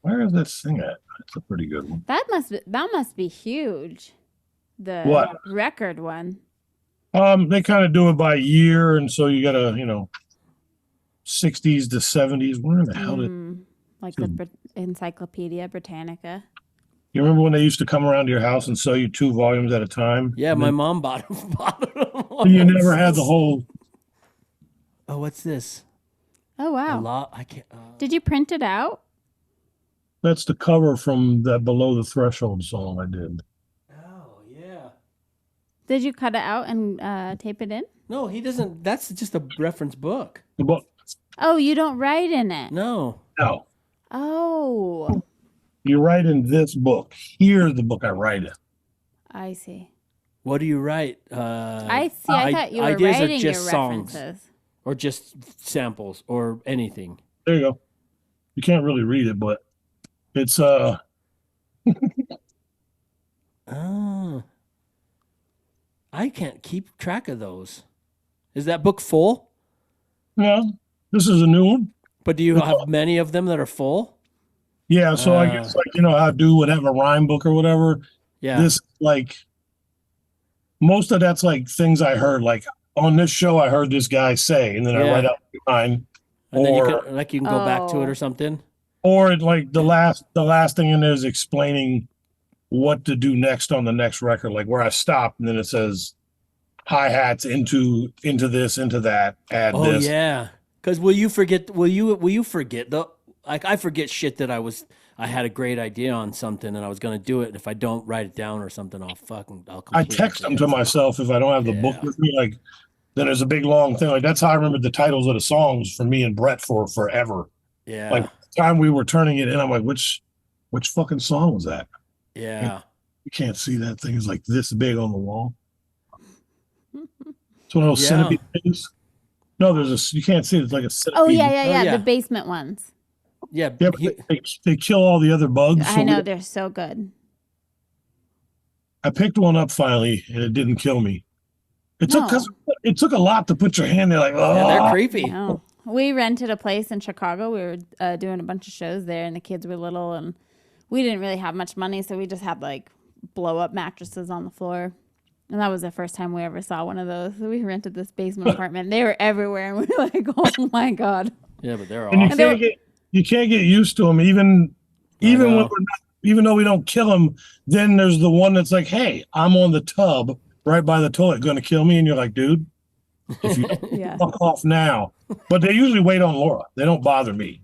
Where is that thing at? That's a pretty good one. That must be huge. The What? record one. They kind of do it by year, and so you got to, 60s to 70s. Where the hell did Like the Encyclopedia Britannica. you remember when they used to come around to your house and sell you 2 volumes at a time? Yeah, And my then mom bought them. you never had the whole. Oh, what's this? Oh, wow. A lot. I can't. Did you print it out? That's the cover from that Below the Threshold song I did. Oh, yeah. Did you cut it out and tape it in? No, he doesn't. That's just a reference book. The book. Oh, you don't write in it. No. No, Oh, you write in this book. Here's the book I write in. I see. What do you write? I see. I thought you were ideas or writing your just songs? references. Or just samples or anything. There you go. You can't really read it, but it's Oh. I can't keep track of those. Is that book full? no. This is a new one. But do you have many of them that are full? Yeah, so I guess I do whatever rhyme book or whatever. Yeah. This most of that's like things I heard. Like on this show, I heard this guy say, and then I write out the line. And then Or you can go back to it or something. or like the last thing in there is explaining what to do next on the next record, like where I stopped, and then it says hi-hats into this, into that, add Oh this. yeah. Because will you forget the I forget shit that I had a great idea on something and I was gonna do it, and if I don't write it down or something, I'll I text them to myself if I don't have the book with me. Like then there's a big long thing. Like that's how I remember the titles of the songs for me and Brett for forever. Yeah. Like the time we were turning it in, I'm like, which fucking song was that? Yeah. You can't see that thing is like this big on the wall. It's one of those centipede things. No, you can't see it. It's like a centipede. Oh, yeah. yeah. The basement ones. Yeah. Yeah, but they kill all the other bugs. I know, they're so good. I picked one up finally, and it didn't kill me. It took a lot to put your hand there, like, oh. Yeah, they're creepy. No. We rented a place in Chicago. We were doing a bunch of shows there, and the kids were little, and we didn't really have much money, so we just had like blow-up mattresses on the floor. And that was the first time we ever saw one of those. So we rented this basement apartment. They were everywhere, and we were like, "Oh my god!" Yeah, but they're And awesome. you can't get used to them, even when we're not, even though we don't kill them. Then there's the one that's like, "Hey, I'm on the tub right by the toilet, going to kill me," and you're like, "Dude, if you Yeah. fuck off now." But they usually wait on Laura. They don't bother me.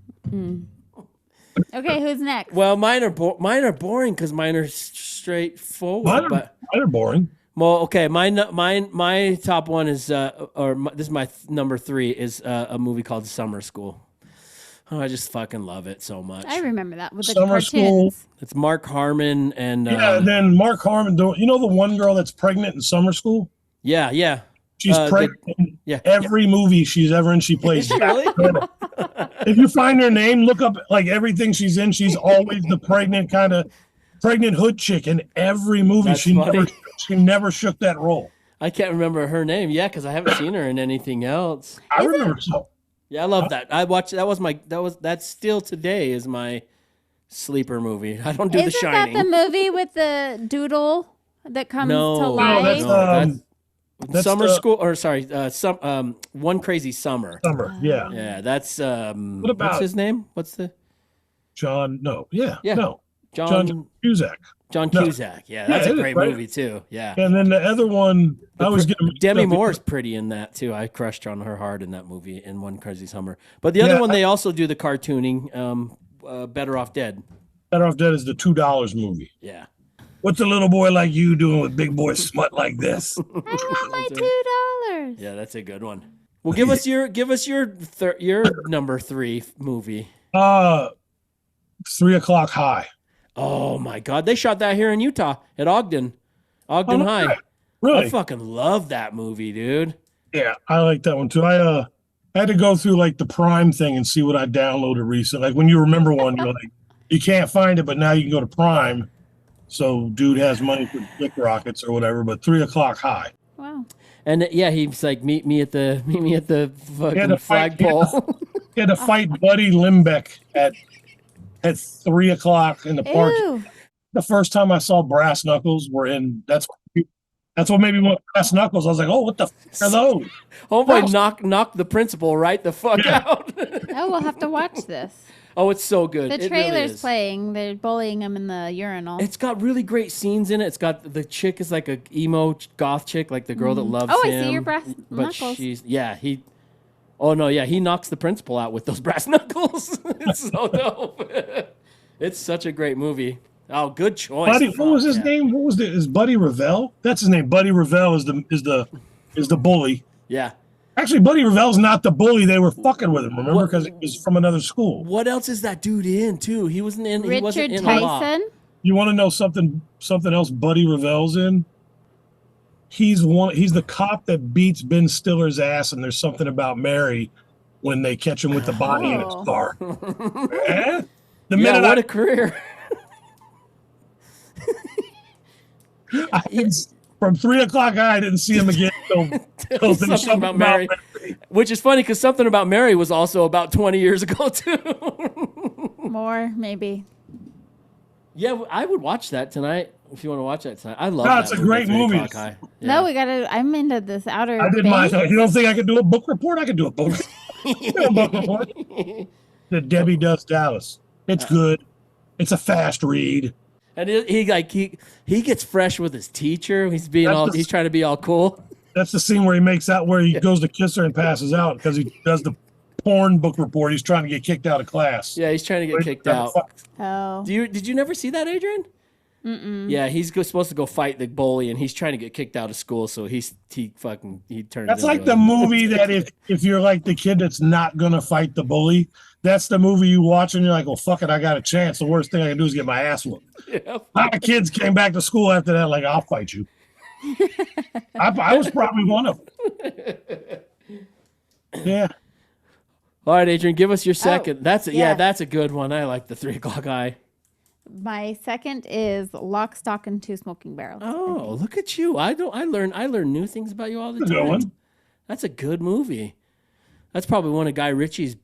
Okay, who's next? Well, mine are boring because mine are straightforward. Mine are boring. Well, okay, my top one is this is my number 3 is a movie called Summer School. Oh, I just fucking love it so much. I remember that with the Summer School. cartoons. It's Mark Harmon and And then Mark Harmon. You know the one girl that's pregnant in Summer School? yeah. She's pregnant in every movie she's ever in. She plays. Really? If you find her name, look up like everything she's in. She's always the pregnant hood chick in every movie. That's funny. She never shook that role. I can't remember her name. Yeah, because I haven't seen her in anything else. I remember so. Yeah, I love that. I watched that's still today is my sleeper movie. I don't do The Isn't Shining. that the movie with the doodle that comes to No, life? that's That's Summer the- School, or sorry, One Crazy Summer. Summer. Yeah. Yeah, that's what's about- his name? What's the John. No. Yeah. Yeah. No. John John Cusack. John No. Cusack? Yeah, that's Yeah, a it is, great right? movie too. Yeah, And then the other one, I was getting Demi Moore's pretty in that too. I crushed on her hard in that movie in One Crazy Summer. But the other one, they also do the cartooning. Better Off Dead. Better Off Dead is the $2 movie. Yeah. What's a little boy like you doing with big boy smut like this? I want my $2. Yeah, that's a good one. Well, give us your number 3 movie. 3 o'clock high. Oh my God, they shot that here in Utah at Ogden High. Right. Really? I fucking love that movie, dude. Yeah, I like that one too. I had to go through like the Prime thing and see what I downloaded recently. Like when you remember one, you're like, you can't find it, but now you can go to Prime. So dude has money for dick rockets or whatever. But 3 o'clock high. Wow. And yeah, he's like, meet me at the fucking to fight- flagpole. He had to fight Buddy Limbeck at 3 o'clock in the park. Ew. The first time I saw Brass Knuckles were in. That's what made me want Brass Knuckles. I was like, oh, what the f- are those? Homeboy knocked the principal right the fuck out. Oh, we'll have to watch this. Oh, it's so good. The It really trailer's is. playing. They're bullying him in the urinal. It's got really great scenes in it. It's got the chick is like a emo goth chick, like the girl that loves Oh, I him. see your brass but knuckles. he. Oh no, yeah, he knocks the principal out with those brass knuckles. It's so dope. It's such a great movie. Oh, good choice. Buddy, what was his Yeah. name? What was is Buddy Revell? That's his name. Buddy Revell is the bully. Yeah. Actually, Buddy Revell's not the bully. They were fucking with him. Remember, because he was from another school. What else is that dude in too? He wasn't in. He wasn't Richard in a lot. Tyson. You want to know something else? Buddy Revell's in. He's the cop that beats Ben Stiller's ass, and there's something about Mary when they catch him with the body in his Oh. car. Eh? The Yeah, minute what a career. from 3 o'clock, I didn't see him again till Something about Mary. Which is funny because Something About Mary was also about 20 years ago too. More, maybe. Yeah, I would watch that tonight if you want to watch that tonight. I love No, that it's a movie, great 3 movie. O'Clock High. Yeah. No, we gotta. I'm into this outer. I did my. Banks. You don't think I could do a book report? I could do a book. Do a book report. The Debbie Does Dallas. It's good. It's a fast read. And he gets fresh with his teacher. He's he's trying to be all cool. That's the scene where he makes out where he goes to kiss her and passes out because he does the porn book report. He's trying to get kicked out of class. Yeah, he's trying to get kicked out. Oh. Did you never see that, Adrian? Mm-mm. Yeah, he's supposed to go fight the bully, and he's trying to get kicked out of school. So he turns. That's into like the movie that if you're like the kid that's not gonna fight the bully, that's the movie you watch and you're like, well, fuck it, I got a chance. The worst thing I can do is get my ass whooped. Yeah. A lot of kids came back to school after that, like, I'll fight you. I was probably one of them. Yeah. All right, Adrian, give us your second. That's yeah. that's a good one. I like the 3 o'clock eye. My second is Lock, Stock, and Two Smoking Barrels. Oh, look at you! I learn new things about you all the That's a good time. one. That's a good movie. That's probably one of Guy Ritchie's,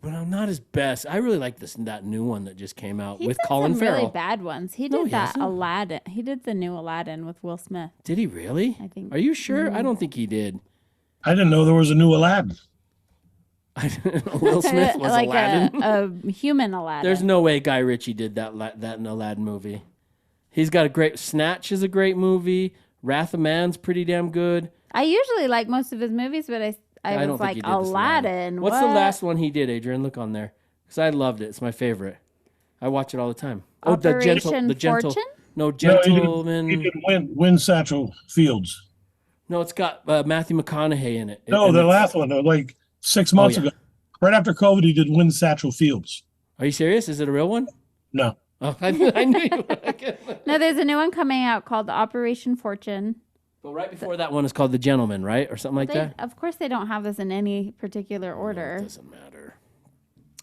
but not his best. I really like that new one that just came out He with did Colin some Farrell. really bad ones. He No, did he that hasn't. Aladdin. He did the new Aladdin with Will Smith. Did he really? I think- Are you sure? I don't think he did. I didn't know there was a new Aladdin. Will Smith was like Aladdin. a human Aladdin. There's no way Guy Ritchie did that in Aladdin movie. He's got a great Snatch is a great movie. Wrath of Man's pretty damn good. I usually like most of his movies, but I don't was think like he did this Aladdin. What's what? the last one he did, Adrian? Look on there, because I loved it. It's my favorite. I watch it all the time. Operation the gentle. Fortune? No, No, Gentleman. he didn't win Satchel Fields. No, it's got Matthew McConaughey in it. No, And the it's- last one, like 6 months yeah. ago. Right after COVID, he did win Satchel Fields. Are you serious? Is it a real one? No. Oh, I knew you. No, there's a new one coming out called Operation Fortune. Well, right before that one is called The Gentleman, right, or something like that. Of course, they don't have this in any particular order, It doesn't matter.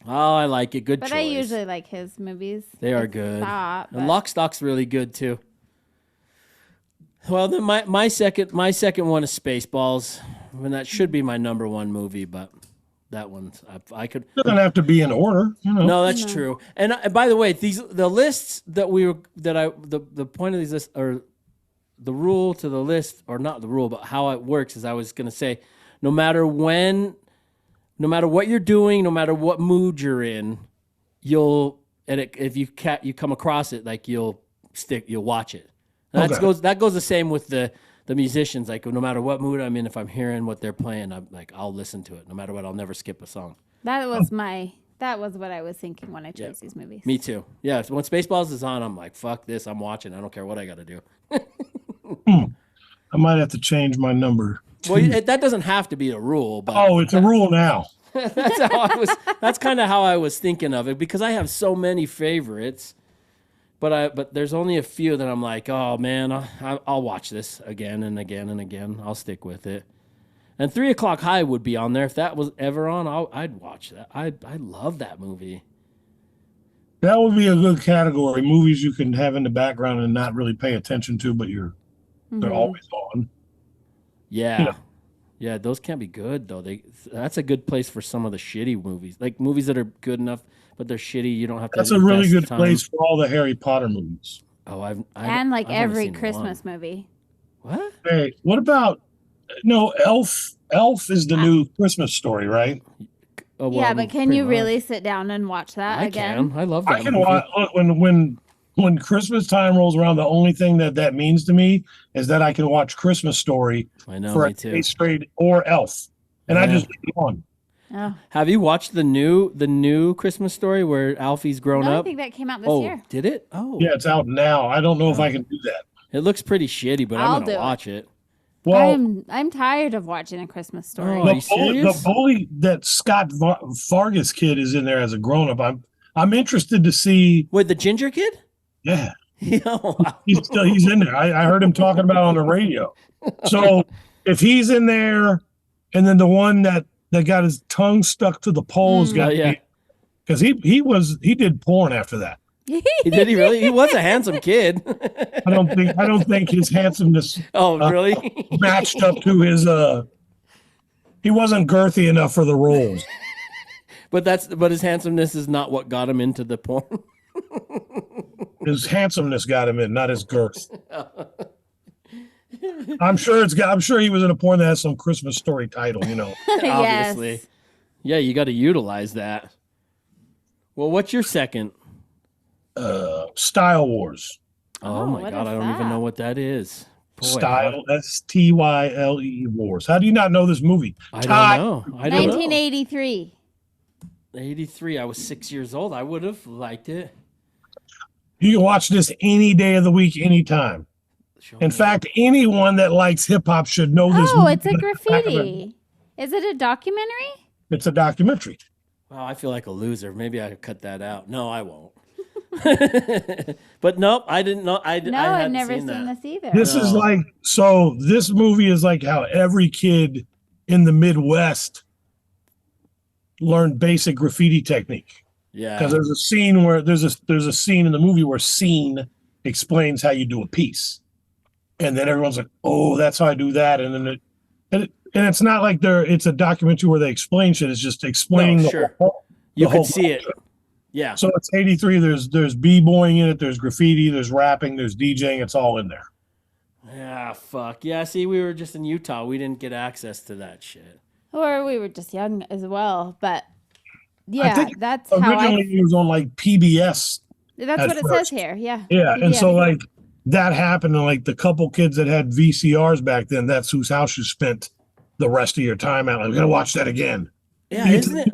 Oh, I like it. Good but choice. I usually like his movies. They are It's good. Stop, And but- Lock, Stock's really good too. Well, then my second one is Spaceballs, and that should be my number one movie, but that one's I could. It doesn't have to be in order, you know. No, that's true. And by the way, the lists that the point of these lists are the rule to the list, or not the rule, but how it works is I was going to say, no matter what you're doing, no matter what mood you're in, if you come across it, like you'll watch it. And that goes the same with the musicians. Like no matter what mood I'm in, if I'm hearing what they're playing, I'll listen to it. No matter what, I'll never skip a song. That was what I was thinking when I chose these movies. Me too. Yeah. So when Spaceballs is on, I'm like, fuck this. I'm watching. I don't care what I got to do. I might have to change my number. Well, that doesn't have to be a rule, but it's a rule now. That's kind of how I was thinking of it, because I have so many favorites, but there's only a few that I'm like, oh man, I'll watch this again and again and again. I'll stick with it. And 3 O'Clock High would be on there if that was ever on. I'd watch that. I love that movie. That would be a good category. Movies you can have in the background and not really pay attention to, but they're always on. Yeah. Yeah, those can't be good though. That's a good place for some of the shitty movies. Like movies that are good enough but they're shitty. You don't have to. That's a really good place for all the Harry Potter movies. Oh, and every Christmas movie. What? Hey, what about Elf? Elf is the new Christmas story, right? Oh, well, yeah, but can you really sit down and watch that again? I love that. I can watch. When Christmas time rolls around, the only thing that means to me is that I can watch Christmas Story for a day straight, or Elf, and I just leave it on. Oh. Have you watched the new Christmas Story where Alfie's grown up? I think that came out this year. Did it? Oh, yeah, it's out now. I don't know if I can do that. It looks pretty shitty, but I'm gonna watch it. Well, I'm tired of watching A Christmas Story. Are you serious? The bully that Scott Vargas kid is in there as a grown up. I'm interested to see. Wait, the ginger kid? Yeah. Wow. He's in there. I heard him talking about it on the radio. So if he's in there, and then the one that got his tongue stuck to the poles because he did porn after that. Did he really? He was a handsome kid. I don't think his handsomeness really matched up to his he wasn't girthy enough for the roles. But his handsomeness is not what got him into the porn. His handsomeness got him in, not his girth. I'm sure he was in a porn that has some Christmas Story title, Obviously. Yes. Yeah, you got to utilize that. Well, what's your second? Style Wars. Oh my God, I don't even know what that is. Boy, Style, STYLE Wars. How do you not know this movie? I don't know. 1983. 83. I was 6 years old. I would have liked it. You can watch this any day of the week, anytime. In fact, anyone that likes hip hop should know this movie. Oh, it's a graffiti. Is it a documentary? It's a documentary. Wow, I feel like a loser. Maybe I could cut that out. No, I won't. But nope, I didn't know. I've never seen this either. This is this movie is like how every kid in the Midwest learned basic graffiti technique. Yeah, because there's a scene where there's a scene in the movie where Scene explains how you do a piece, and then everyone's like, "Oh, that's how I do that," and then and it's not like it's a documentary where they explain shit. It's just explaining you could see it. Yeah. So it's 83. There's b-boying in it. There's graffiti. There's rapping. There's DJing. It's all in there. Yeah. Fuck. Yeah. See, we were just in Utah. We didn't get access to that shit. Or we were just young as well. But yeah, I think that's originally it was on like PBS. That's what it says here. Yeah. Yeah. And so like that happened, and like the couple kids that had VCRs back then, that's whose house you spent the rest of your time at. Like, we gotta watch that again. Yeah, isn't it?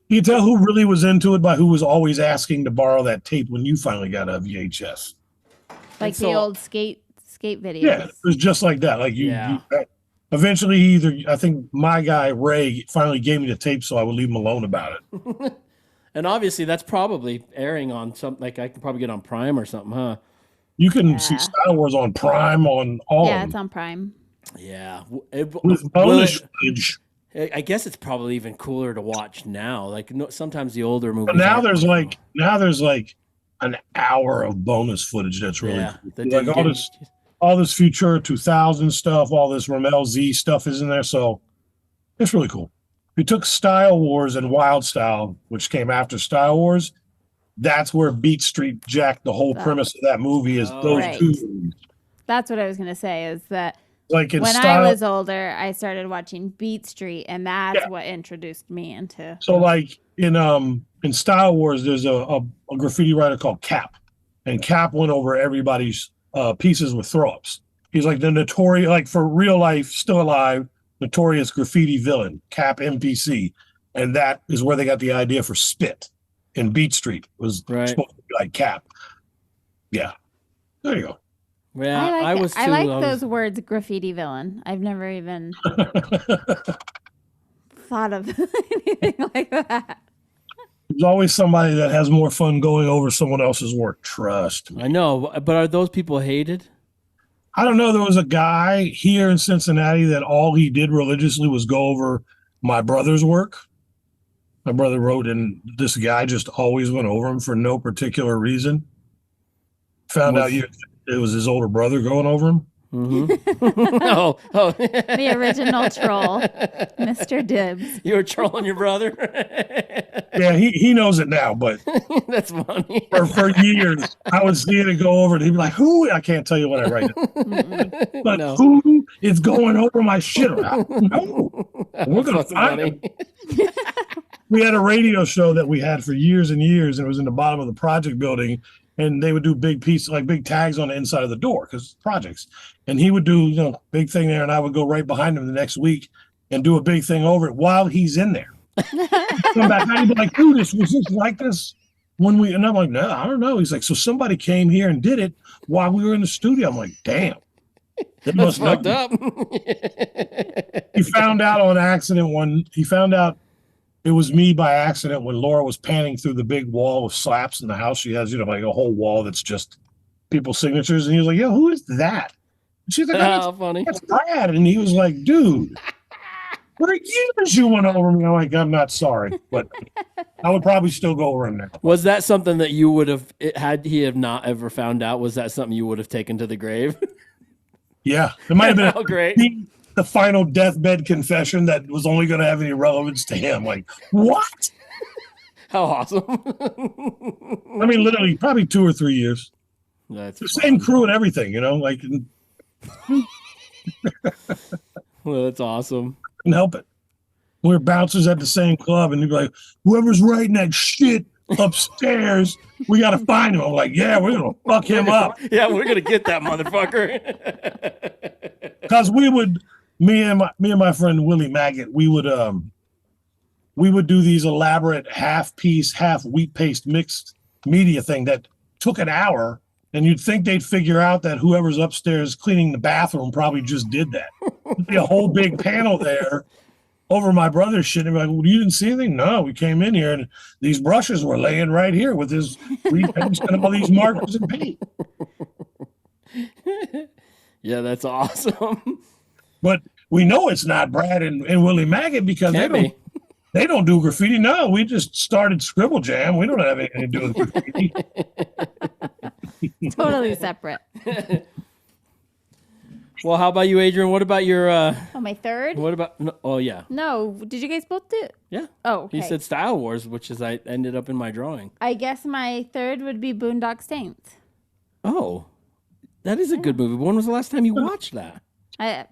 You can tell who really was into it by who was always asking to borrow that tape when you finally got a VHS. Like the old skate videos. Yeah, it was just like that. Like you eventually I think my guy Ray finally gave me the tape so I would leave him alone about it. And obviously that's probably airing on something, like I can probably get on Prime or something, huh? You can see Star Wars on Prime on all. Yeah, it's on Prime. Yeah. With bonus footage. I guess it's probably even cooler to watch now. Like sometimes the older movies. But now there's like an hour of bonus footage that's really cool. Like all this Futura 2000 stuff, all this Ramel Z stuff is in there, so it's really cool. We took Style Wars and Wild Style, which came after Style Wars. That's where Beat Street Jack, the whole premise of that movie is those two movies. That's what I was going to say is that Like in when style. I was older, I started watching Beat Street, and that's what introduced me into. So like in Star Wars, there's a graffiti writer called Cap, and Cap went over everybody's pieces with throw-ups. He's like the notorious, like for real life, still alive, notorious graffiti villain, Cap MPC, and that is where they got the idea for Spit in Beat Street. Was supposed to be like Cap. Yeah, there you go. Yeah, I was too. I like those words, graffiti villain. I've never even thought of anything like that. There's always somebody that has more fun going over someone else's work. Trust me. I know, but are those people hated? I don't know. There was a guy here in Cincinnati that all he did religiously was go over my brother's work. My brother wrote, and this guy just always went over him for no particular reason. Found out it was his older brother going over him. Mm-hmm. oh. The original troll, Mr. Dibbs. You were trolling your brother? Yeah, he knows it now, but that's funny. For years, I would see it and go over it. He'd be like, "Who?" I can't tell you what I write it. But who is going over my shit? No, we're gonna find him. We had a radio show that we had for years and years, and it was in the bottom of the project building. And they would do big pieces, like big tags on the inside of the door because projects. And he would do, big thing there, and I would go right behind him the next week and do a big thing over it while he's in there. Come back, and he'd be like, "Dude, was this like this when we?" And I'm like, "No, I don't know." He's like, "So somebody came here and did it while we were in the studio." I'm like, "Damn, it must fucked up." He found out on accident he found out. It was me by accident when Laura was panning through the big wall of slaps in the house. She has, like a whole wall that's just people's signatures. And he was like, "Yo, who is that?" And she's like, "Oh, funny. That's Brad." And he was like, "Dude, what are years you went over me?" I'm like, "I'm not sorry, but I would probably still go over him now." Was that something that you would have, had he have not ever found out, was that something you would have taken to the grave? Yeah. It might have been great. The final deathbed confession that was only going to have any relevance to him. Like, what? How awesome. I mean, literally, probably 2 or 3 years. That's the same crew and everything, like. Well, that's awesome. Couldn't help it. We were bouncers at the same club, and he'd be like, "Whoever's writing that shit upstairs, we got to find him." I'm like, "Yeah, we're going to fuck him up." Yeah, we're going to get that motherfucker. Because me and my friend Willie Maggot, we would do these elaborate half piece, half wheat paste mixed media thing that took an hour, and you'd think they'd figure out that whoever's upstairs cleaning the bathroom probably just did that. There'd be a whole big panel there over my brother's shit. And be like, "Well, you didn't see anything?" "No, we came in here and these brushes were laying right here with his wheat paste and all these markers and paint." Yeah, that's awesome. But we know it's not Brad and Willie Maggot because they don't do graffiti. No, we just started Scribble Jam. We don't have anything to do with graffiti. Totally separate. Well, how about you, Adrienne? What about your... my third? What about... No, oh, yeah. No, did you guys both do it? Yeah. Oh, okay. He said Style Wars, which is I ended up in my drawing. I guess my third would be Boondock Saints. Oh, that is a good movie. When was the last time you watched that? I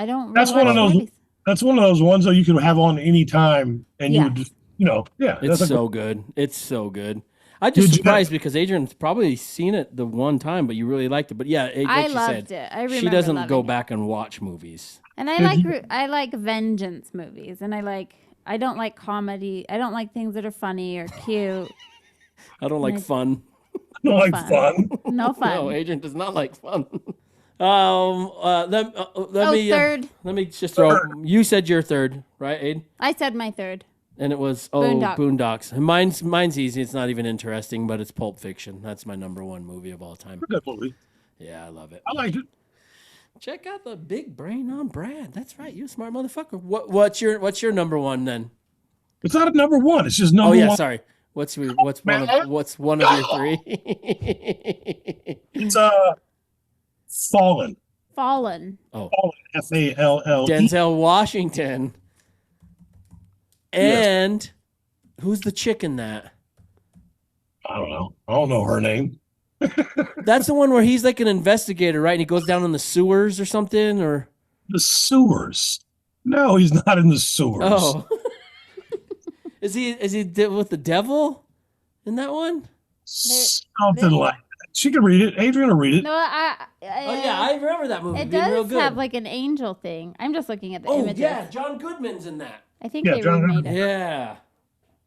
don't. That's one of those. Movies. That's one of those ones that you can have on any time, and you would just, yeah. It's so good. It's so good. I'm just surprised because Adrienne's probably seen it the one time, but you really liked it. But yeah, I loved it. I remember she doesn't go back and watch movies. And I like vengeance movies, and I don't like comedy. I don't like things that are funny or cute. I don't like fun. No like fun. No fun. No, Adrienne does not like fun. Let me just throw. You said your third, right, Aid? I said my third. And it was Boondocks. Mine's easy. It's not even interesting, but it's Pulp Fiction. That's my number one movie of all time. Good movie. Yeah, I love it. I liked it. Check out the big brain on Brad. That's right. You a smart motherfucker. What's your number one then? It's not a number one. It's just number one. Oh yeah, sorry. What's one of your three? It's Fallen. Fallen. Oh. Fallen. F-A-L-L. Denzel Washington. And who's the chick in that? I don't know. I don't know her name. That's the one where he's like an investigator, right? And he goes down in the sewers or something, or The sewers. No, he's not in the sewers. oh, is he with the devil in that one? Something like that. She can read it. Adrienne will read it. No, Oh yeah, I remember that movie it being real does good. have like an angel thing. I'm just looking at the oh images. yeah, John Goodman's in that. I think Yeah, they John remade it. Yeah.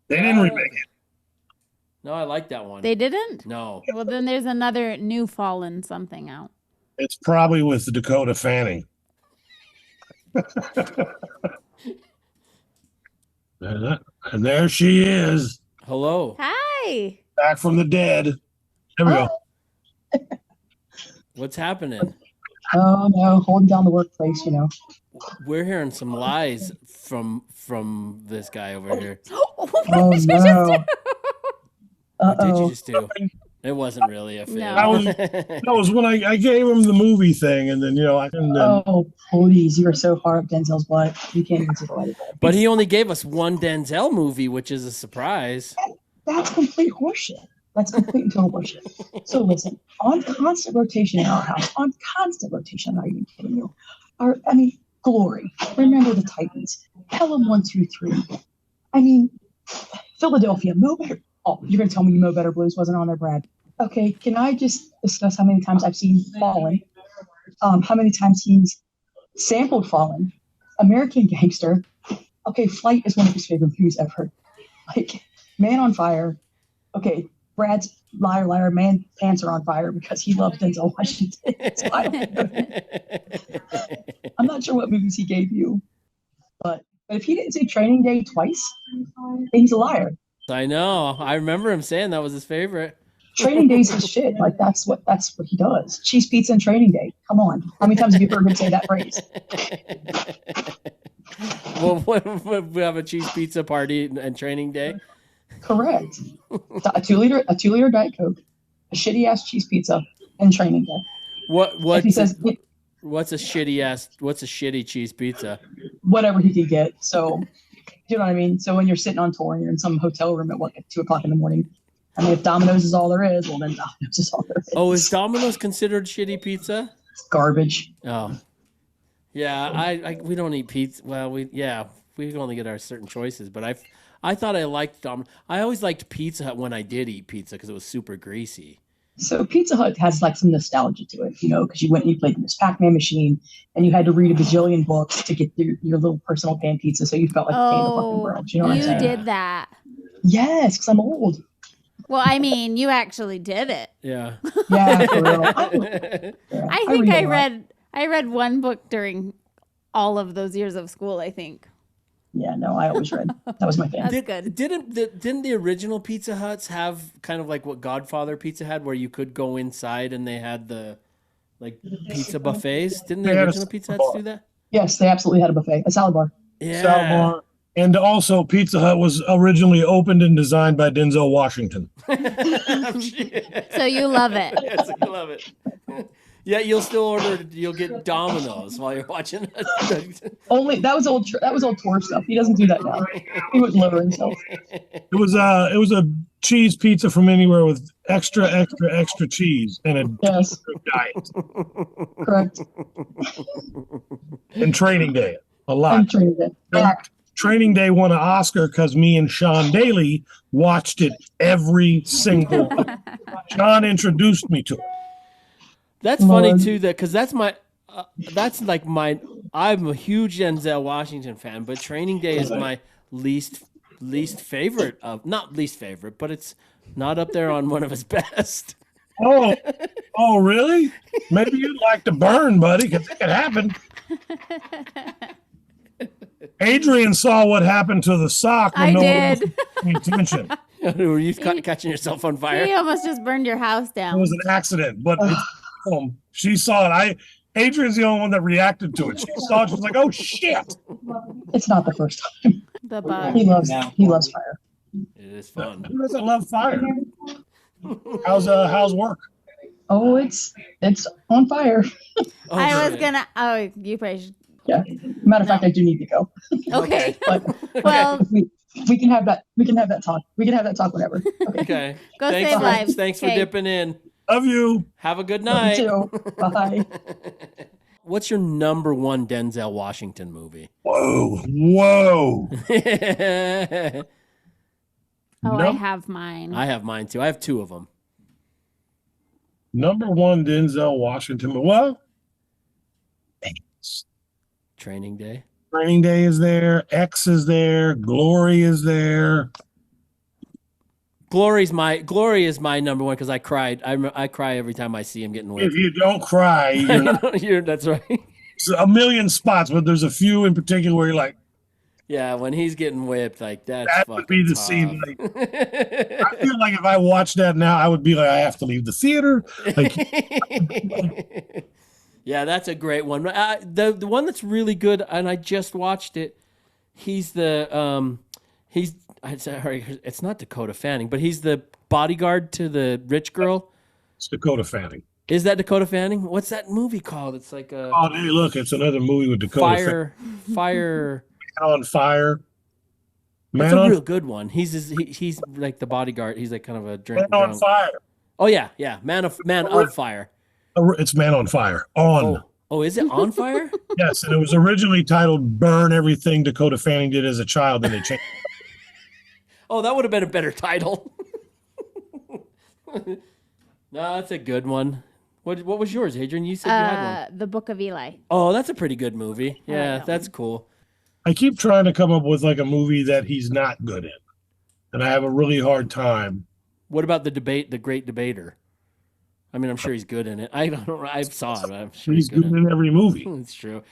They didn't remake it. No, I like that one. They didn't? No. Well, then there's another new Fallen something out. It's probably with Dakota Fanning. And there she is, Hello. Hi. back from the dead. There we go. What's happening? Oh no, holding down the workplace, We're hearing some lies from this guy over here. Oh no. What did you Uh-oh. just do? It wasn't really a fit. No. That was when I gave him the movie thing, and then Oh, please. You are so hard up Denzel's butt. You can't even see the light of it. But he only gave us one Denzel movie, which is a surprise. That's complete horseshit. That's complete and total bullshit. So listen, on constant rotation in our house, on constant rotation, I'm not even kidding you. Glory. Remember the Titans. Pelham 1, 2, 3. Philadelphia. Mo Better. Oh, you're going to tell me Mo Better Blues wasn't on there, Brad. Okay, can I just discuss how many times I've seen Fallen? How many times he's sampled Fallen? American Gangster. Okay, Flight is one of his favorite movies ever. Like, Man on Fire. Okay, Brad's liar, liar, man pants are on fire because he loves Denzel Washington. So I'm not sure what movies he gave you, but if he didn't say Training Day twice, then he's a liar. I know. I remember him saying that was his favorite. Training Day's his shit. Like that's what he does. Cheese pizza and Training Day. Come on, how many times have you heard him say that phrase? Well, we have a cheese pizza party and Training Day. Correct. A 2 liter Diet Coke, a shitty ass cheese pizza, and Training Day. What If he says what's a shitty cheese pizza? whatever he could get. So, you know what I mean? So when you're sitting on tour and you're in some hotel room at 2 o'clock in the morning, if Domino's is all there is, well, then Domino's is all there is. Oh, is Domino's considered shitty pizza? It's garbage. Oh. Yeah, we don't eat pizza. Well, we only get our certain choices, but I thought I liked Domino's. I always liked Pizza Hut when I did eat pizza because it was super greasy. So Pizza Hut has like some nostalgia to it, because you went and you played in this Pac-Man machine and you had to read a bajillion books to get your little personal pan pizza. So you felt like the king of the fucking world. You know what I'm saying? You did that. Yes, because I'm old. Well, I mean, you actually did it. Yeah. Yeah, for real. I think I read one book during all of those years of school, I think. Yeah, no, I always read. That was my fan. That's good. Didn't the original Pizza Huts have kind of like what Godfather Pizza had, where you could go inside and they had the pizza buffets? Didn't the original Pizza Huts do that? Yes, they absolutely had a buffet, a salad bar. Yeah. Salad bar. And also, Pizza Hut was originally opened and designed by Denzel Washington. So you love it. Yes, I love it. Yeah, you'll get Domino's while you're watching it. Only that was old tour stuff. He doesn't do that now. He would lower himself. It was a cheese pizza from anywhere with extra cheese and a Yes, diet. correct. And Training Day, a I'm lot. trained it. Fact. Training Day won an Oscar because me and Sean Daly watched it every single week. Sean introduced me to it. That's funny too, because that's I'm a huge Denzel Washington fan, but Training Day is my least favorite not least favorite, but it's not up there on one of his best. Oh, really? Maybe you'd like to burn, buddy, because it could happen. Adrienne saw what happened to the sock when I no one did. was paying attention. Were you catching yourself on fire? He almost just burned your house It down. was an accident, but she saw it. Adrienne's the only one that reacted to it. She saw it. She was like, "Oh shit!" It's not the first time. The bug. He loves fire. It is fun. Who doesn't love fire? How's work? Oh, it's on fire. I was gonna. Oh, you probably should. Yeah. Matter of fact, I do need to go. Okay. But Well, we can have that. We can have that talk. We can have that talk whenever. Okay. Okay. Go Thanks save for, lives. Thanks for Okay. dipping in. Love you. Have a good You night. too. Bye. What's your number one Denzel Washington movie? Whoa. Oh, I have mine. I have mine too. I have two of them. Number one Denzel Washington. Well, Training Day. Training Day is there. X is there. Glory is there. Glory is my number one because I cried. I cry every time I see him getting whipped. If you don't cry, you're not. That's right. It's a million spots, but there's a few in particular where you're like, Yeah, when he's getting whipped, like that would be the tough. scene. Like, I feel like if I watched that now, I would be like, I have to leave the theater. Like, yeah, that's a great one. The one that's really good, and I just watched it. It's not Dakota Fanning, but he's the bodyguard to the rich girl. It's Dakota Fanning. Is that Dakota Fanning? What's that movie called? It's like a Oh, hey, look, it's another movie with Dakota Fire. Man on Fire. It's a real good one. He's like the bodyguard. He's like kind of a drunk. Man on Fire. Oh yeah. Man of Fire. It's Man on Fire. On. Oh, is it On Fire? Yes, and it was originally titled Burn Everything Dakota Fanning Did as a Child, and they changed. Oh, that would have been a better title. No, that's a good one. What was yours, Adrienne? You said you had one. The Book of Eli. Oh, that's a pretty good movie. Yeah, that's cool. I keep trying to come up with like a movie that he's not good in, and I have a really hard time. What about The Great Debater? I mean, I'm sure he's good in it. I don't know. I saw it. I'm sure He's good in every movie. It's true.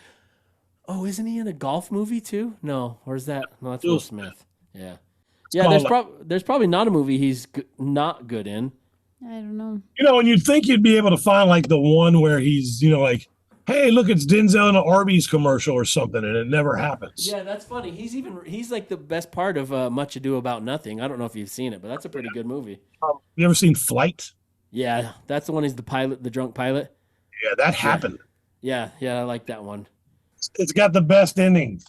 Oh, isn't he in a golf movie too? No, or is that? No, that's Will Smith. Yeah. Yeah, there's probably not a movie he's not good in. I don't know. You know, and you'd think you'd be able to find like the one where he's, you know, like, hey, look, it's Denzel in an Arby's commercial or something, and it never happens. Yeah, that's funny. He's like the best part of Much Ado About Nothing. I don't know if you've seen it, but that's a pretty good movie. You ever seen Flight? Yeah, that's the one. He's the drunk pilot. Yeah, that happened. Yeah, I like that one. It's got the best ending.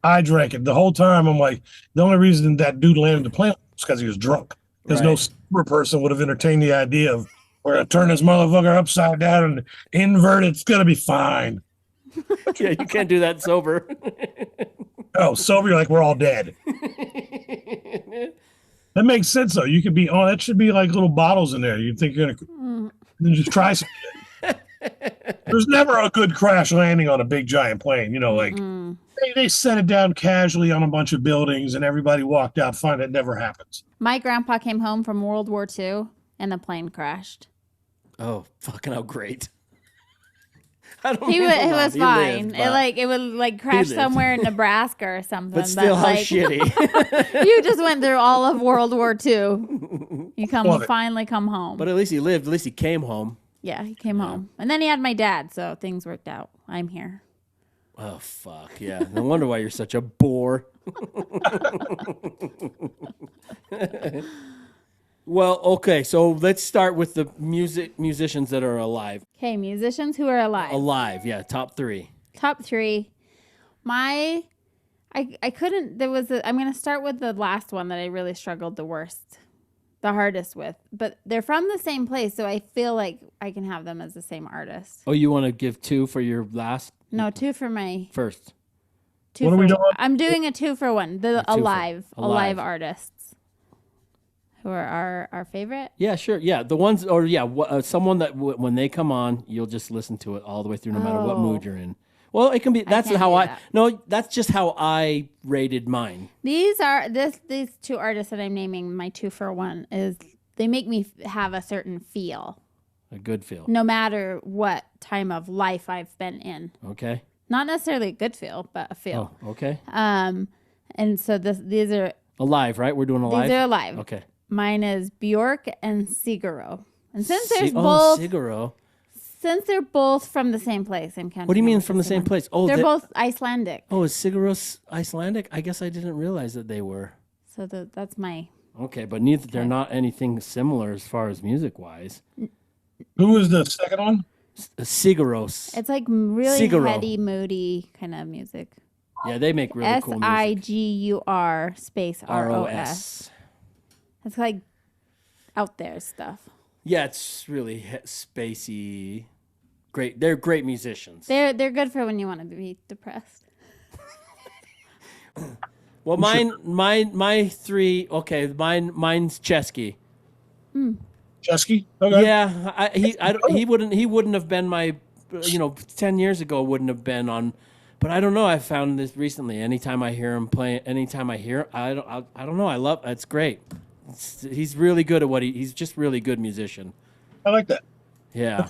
I drank it the whole time. I'm like, the only reason that dude landed the plane was because he was drunk. Because no sober person would have entertained the idea of we're gonna turn this motherfucker upside down and invert it. It's gonna be fine. Yeah, you can't do that sober. Oh, sober, you're like, we're all dead. That makes sense though. You could be that should be like little bottles in there. You think you're gonna just try some shit. There's never a good crash landing on a big giant plane. You know, like they set it down casually on a bunch of buildings and everybody walked out fine. It never happens. My grandpa came home from World War II and the plane crashed. Oh, fucking how great. He was fine. It would crash somewhere in Nebraska or something. But still, how shitty. You just went through all of World War II. You finally come home. But at least he lived. At least he came home. Yeah, he came home. And then he had my dad, so things worked out. I'm here. Oh, fuck. Yeah. No wonder why you're such a bore. Well, okay. So let's start with the musicians that are alive. Okay, musicians who are alive. Alive, yeah. Top three. Top three. I couldn't, I'm going to start with the last one that I really struggled the hardest with, but they're from the same place, so I feel like I can have them as the same artist. Oh, you want to give two for your last? No, two for my first. What are we doing? I'm doing a 2-for-1. The alive artists who are our favorite. Yeah, sure. Yeah, the ones, or someone that when they come on, you'll just listen to it all the way through, no matter what mood you're in. Well, it can be. That's that's just how I rated mine. These two artists that I'm naming my 2-for-1 is they make me have a certain feel. A good feel. No matter what time of life I've been in. Okay. Not necessarily a good feel, but a feel. Oh, okay. And so these are alive, right? We're doing alive. These are alive. Okay. Mine is Bjork and Siguro. And since Siguro. Since they're both from the same place, I'm counting. What do you mean from the same place? Oh, they're both Icelandic. Oh, is Siguro Icelandic? I guess I didn't realize that they were. So that's my. Okay, but they're not anything similar as far as music wise. Who was the second one? Siguros. It's like really heady, moody kind of music. Yeah, they make really cool music. Sigur space ROS. It's like out there stuff. Yeah, it's really spacey. Great. They're great musicians. They're good for when you want to be depressed. Well, my three. Okay, mine's Chesky. Chesky? Okay. Yeah, he wouldn't have been my, 10 years ago wouldn't have been on, but I don't know. I found this recently. Anytime I hear him play, I don't know. I love. It's great. He's really good at he's just really good musician. I like that. Yeah.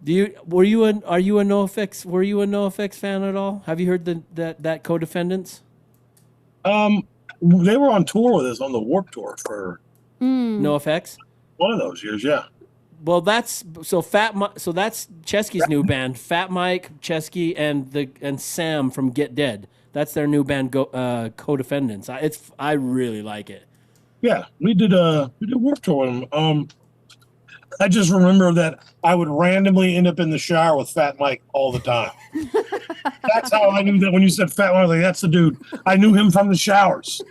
Are you a NoFX fan at all? Have you heard that Co-Defendants? They were on tour with us on the Warped Tour for NoFX. one of those years, yeah. Well, that's Chesky's new band, Fat Mike, Chesky, and Sam from Get Dead. That's their new band, Co-Defendants. I really like it. Yeah, we did Warped Tour with them. I just remember that I would randomly end up in the shower with Fat Mike all the time. That's how I knew that when you said Fat Mike, I was like, that's the dude. I knew him from the showers.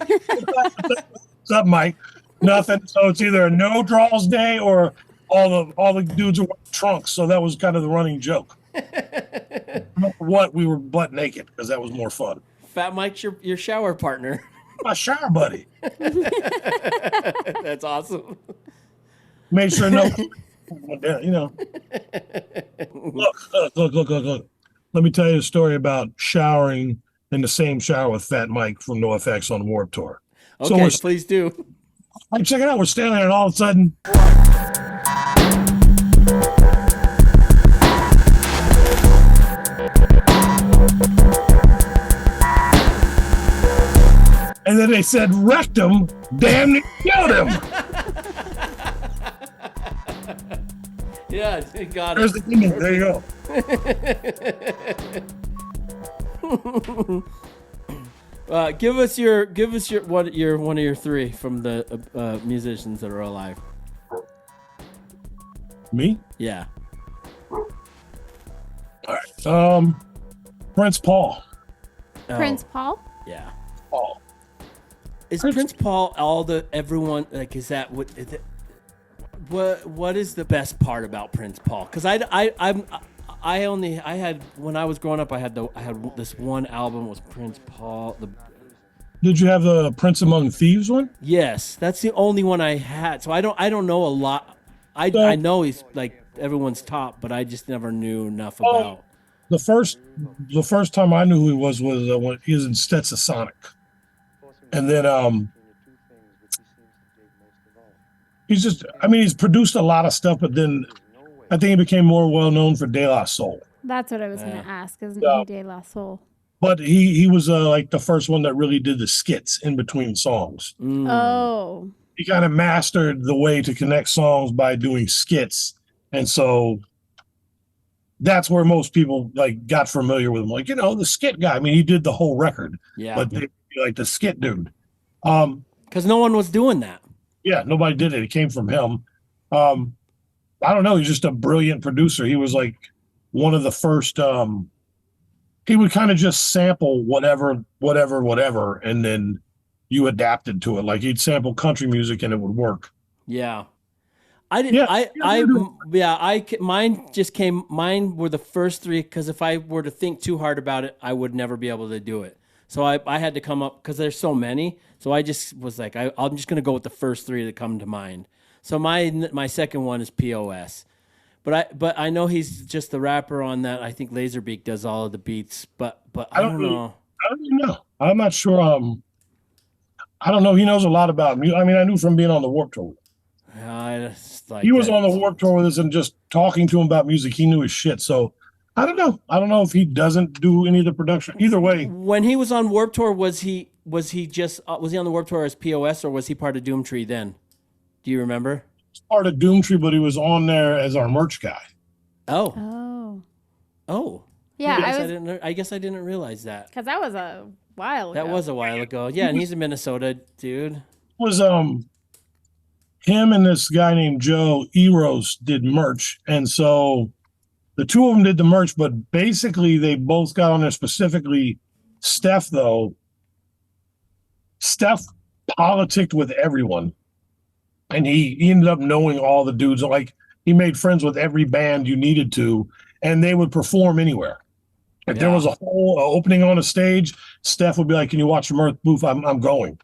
What's up, Mike? Nothing. So it's either a no draws day or all the dudes are wearing trunks. So that was kind of the running joke. No matter what, we were butt naked because that was more fun. Fat Mike's your shower partner. My shower buddy. That's awesome. Made sure no, Look. Let me tell you a story about showering in the same shower with Fat Mike from NoFX on Warped Tour. Okay, please do. Check it out. We're standing there and all of a sudden, and then they said rectum, damn near killed him. Yeah, you got There's it. the ending. There you go. Give us one of your three from the musicians that are alive. Me? Yeah. All right. Prince Paul. Prince Paul? Yeah. Paul. Is Prince Paul everyone like? Is that what? Is it, what is the best part about Prince Paul? Because I had when I was growing up I had this one album was Prince Paul. Did you have the Prince Among Thieves one? Yes, that's the only one I had. So I don't know a lot. I know he's like everyone's top, but I just never knew enough about. The first time I knew who he was when he was in Stetsasonic, and then he's produced a lot of stuff, but then I think he became more well known for De La Soul. That's what I was going to ask. Isn't he De La Soul? But he was like the first one that really did the skits in between songs. Oh. He kind of mastered the way to connect songs by doing skits, and so that's where most people like got familiar with him. Like, the skit guy. I mean, he did the whole record. Yeah. But they like the skit dude. Because no one was doing that. Yeah, nobody did it. It came from him. I don't know. He's just a brilliant producer. He was like one of the first. He would kind of just sample whatever, and then you adapted to it. Like he'd sample country music and it would work. Yeah. Mine were the first three because if I were to think too hard about it, I would never be able to do it. So I had to come up because there's so many. So I just was like, I'm just going to go with the first three that come to mind. So my second one is POS. But I know he's just the rapper on that. I think Laserbeak does all of the beats, but I don't know. I don't even know. I'm not sure. I don't know. He knows a lot about music. I mean, I knew from being on the Warped Tour. He was on the Warped Tour with us, and just talking to him about music, he knew his shit. So I don't know. I don't know if he doesn't do any of the production. Either way, when he was on Warped Tour, was he on the Warped Tour as POS or was he part of Doomtree then? Do you remember? He's part of Doomtree, but he was on there as our merch guy. Oh. Yeah, I guess I didn't realize that. Because that was a while ago. That was a while ago. Yeah, and he's a Minnesota dude. It was him and this guy named Joe Eros did merch, and so the two of them did the merch, but basically they both got on there. Specifically Steph politicked with everyone. and he ended up knowing all the dudes. Like, he made friends with every band you needed to, and they would perform anywhere. If there was a whole opening on a stage, Steph would be like, "Can you watch the Mirth booth? I'm going."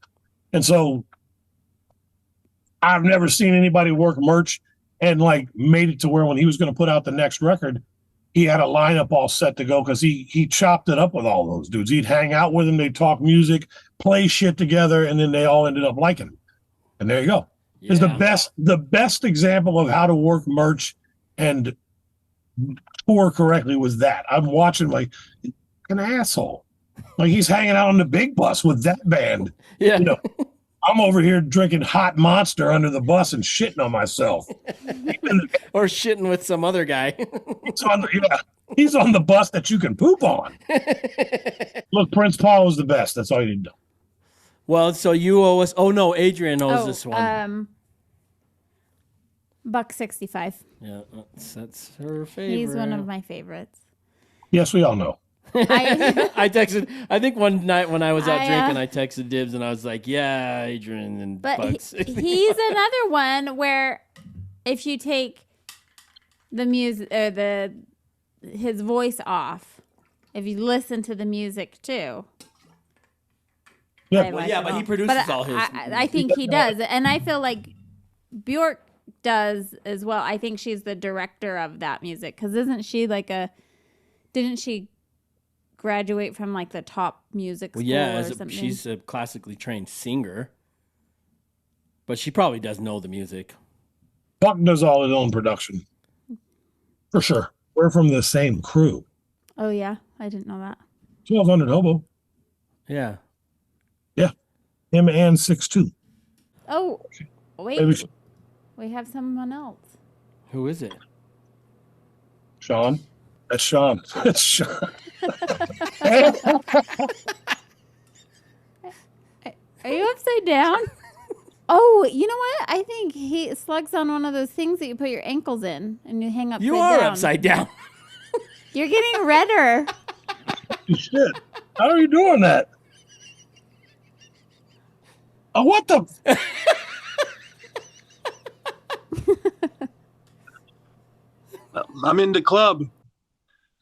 And so I've never seen anybody work merch and like made it to where when he was going to put out the next record, he had a lineup all set to go because he chopped it up with all those dudes. He'd hang out with them, they'd talk music, play shit together, and then they all ended up liking him. And there you go. Yeah. Is the best example of how to work merch and tour correctly was that. I'm watching like an asshole. Like, he's hanging out on the big bus with that band. Yeah. You know, I'm over here drinking hot Monster under the bus and shitting on myself. Or shitting with some other guy. He's on the bus that you can poop on. Look, Prince Paul was the best. That's all you need to know. Well, so you owe us. Oh no, Adrienne owes this one. $1.65. Yeah, that's her favorite. He's one of my favorites. Yes, we all know. I texted. I think one night when I was out drinking, I texted Dibbs and I was like, "Yeah, Adrienne and but Bucks." He's another one where if you take the music or his voice off, if you listen to the music too. Yeah, but he produces all his. I think he does, and I feel like Bjork does as well. I think she's the director of that music because isn't she like didn't she graduate from like the top music school or something? She's a classically trained singer, but she probably does know the music. Buck does all his own production. For sure. We're from the same crew. Oh, yeah. I didn't know that. 1200 Hobo. Yeah. Yeah. Him and 6'2". Oh, wait. Maybe We have someone else. Who is it? Sean. That's Sean. That's Sean. Are you upside down? Oh, you know what? I think Slug's on one of those things that you put your ankles in and you hang upside down. You are upside down. You're getting redder. Shit. How are you doing that? Oh, what the? I'm in the club.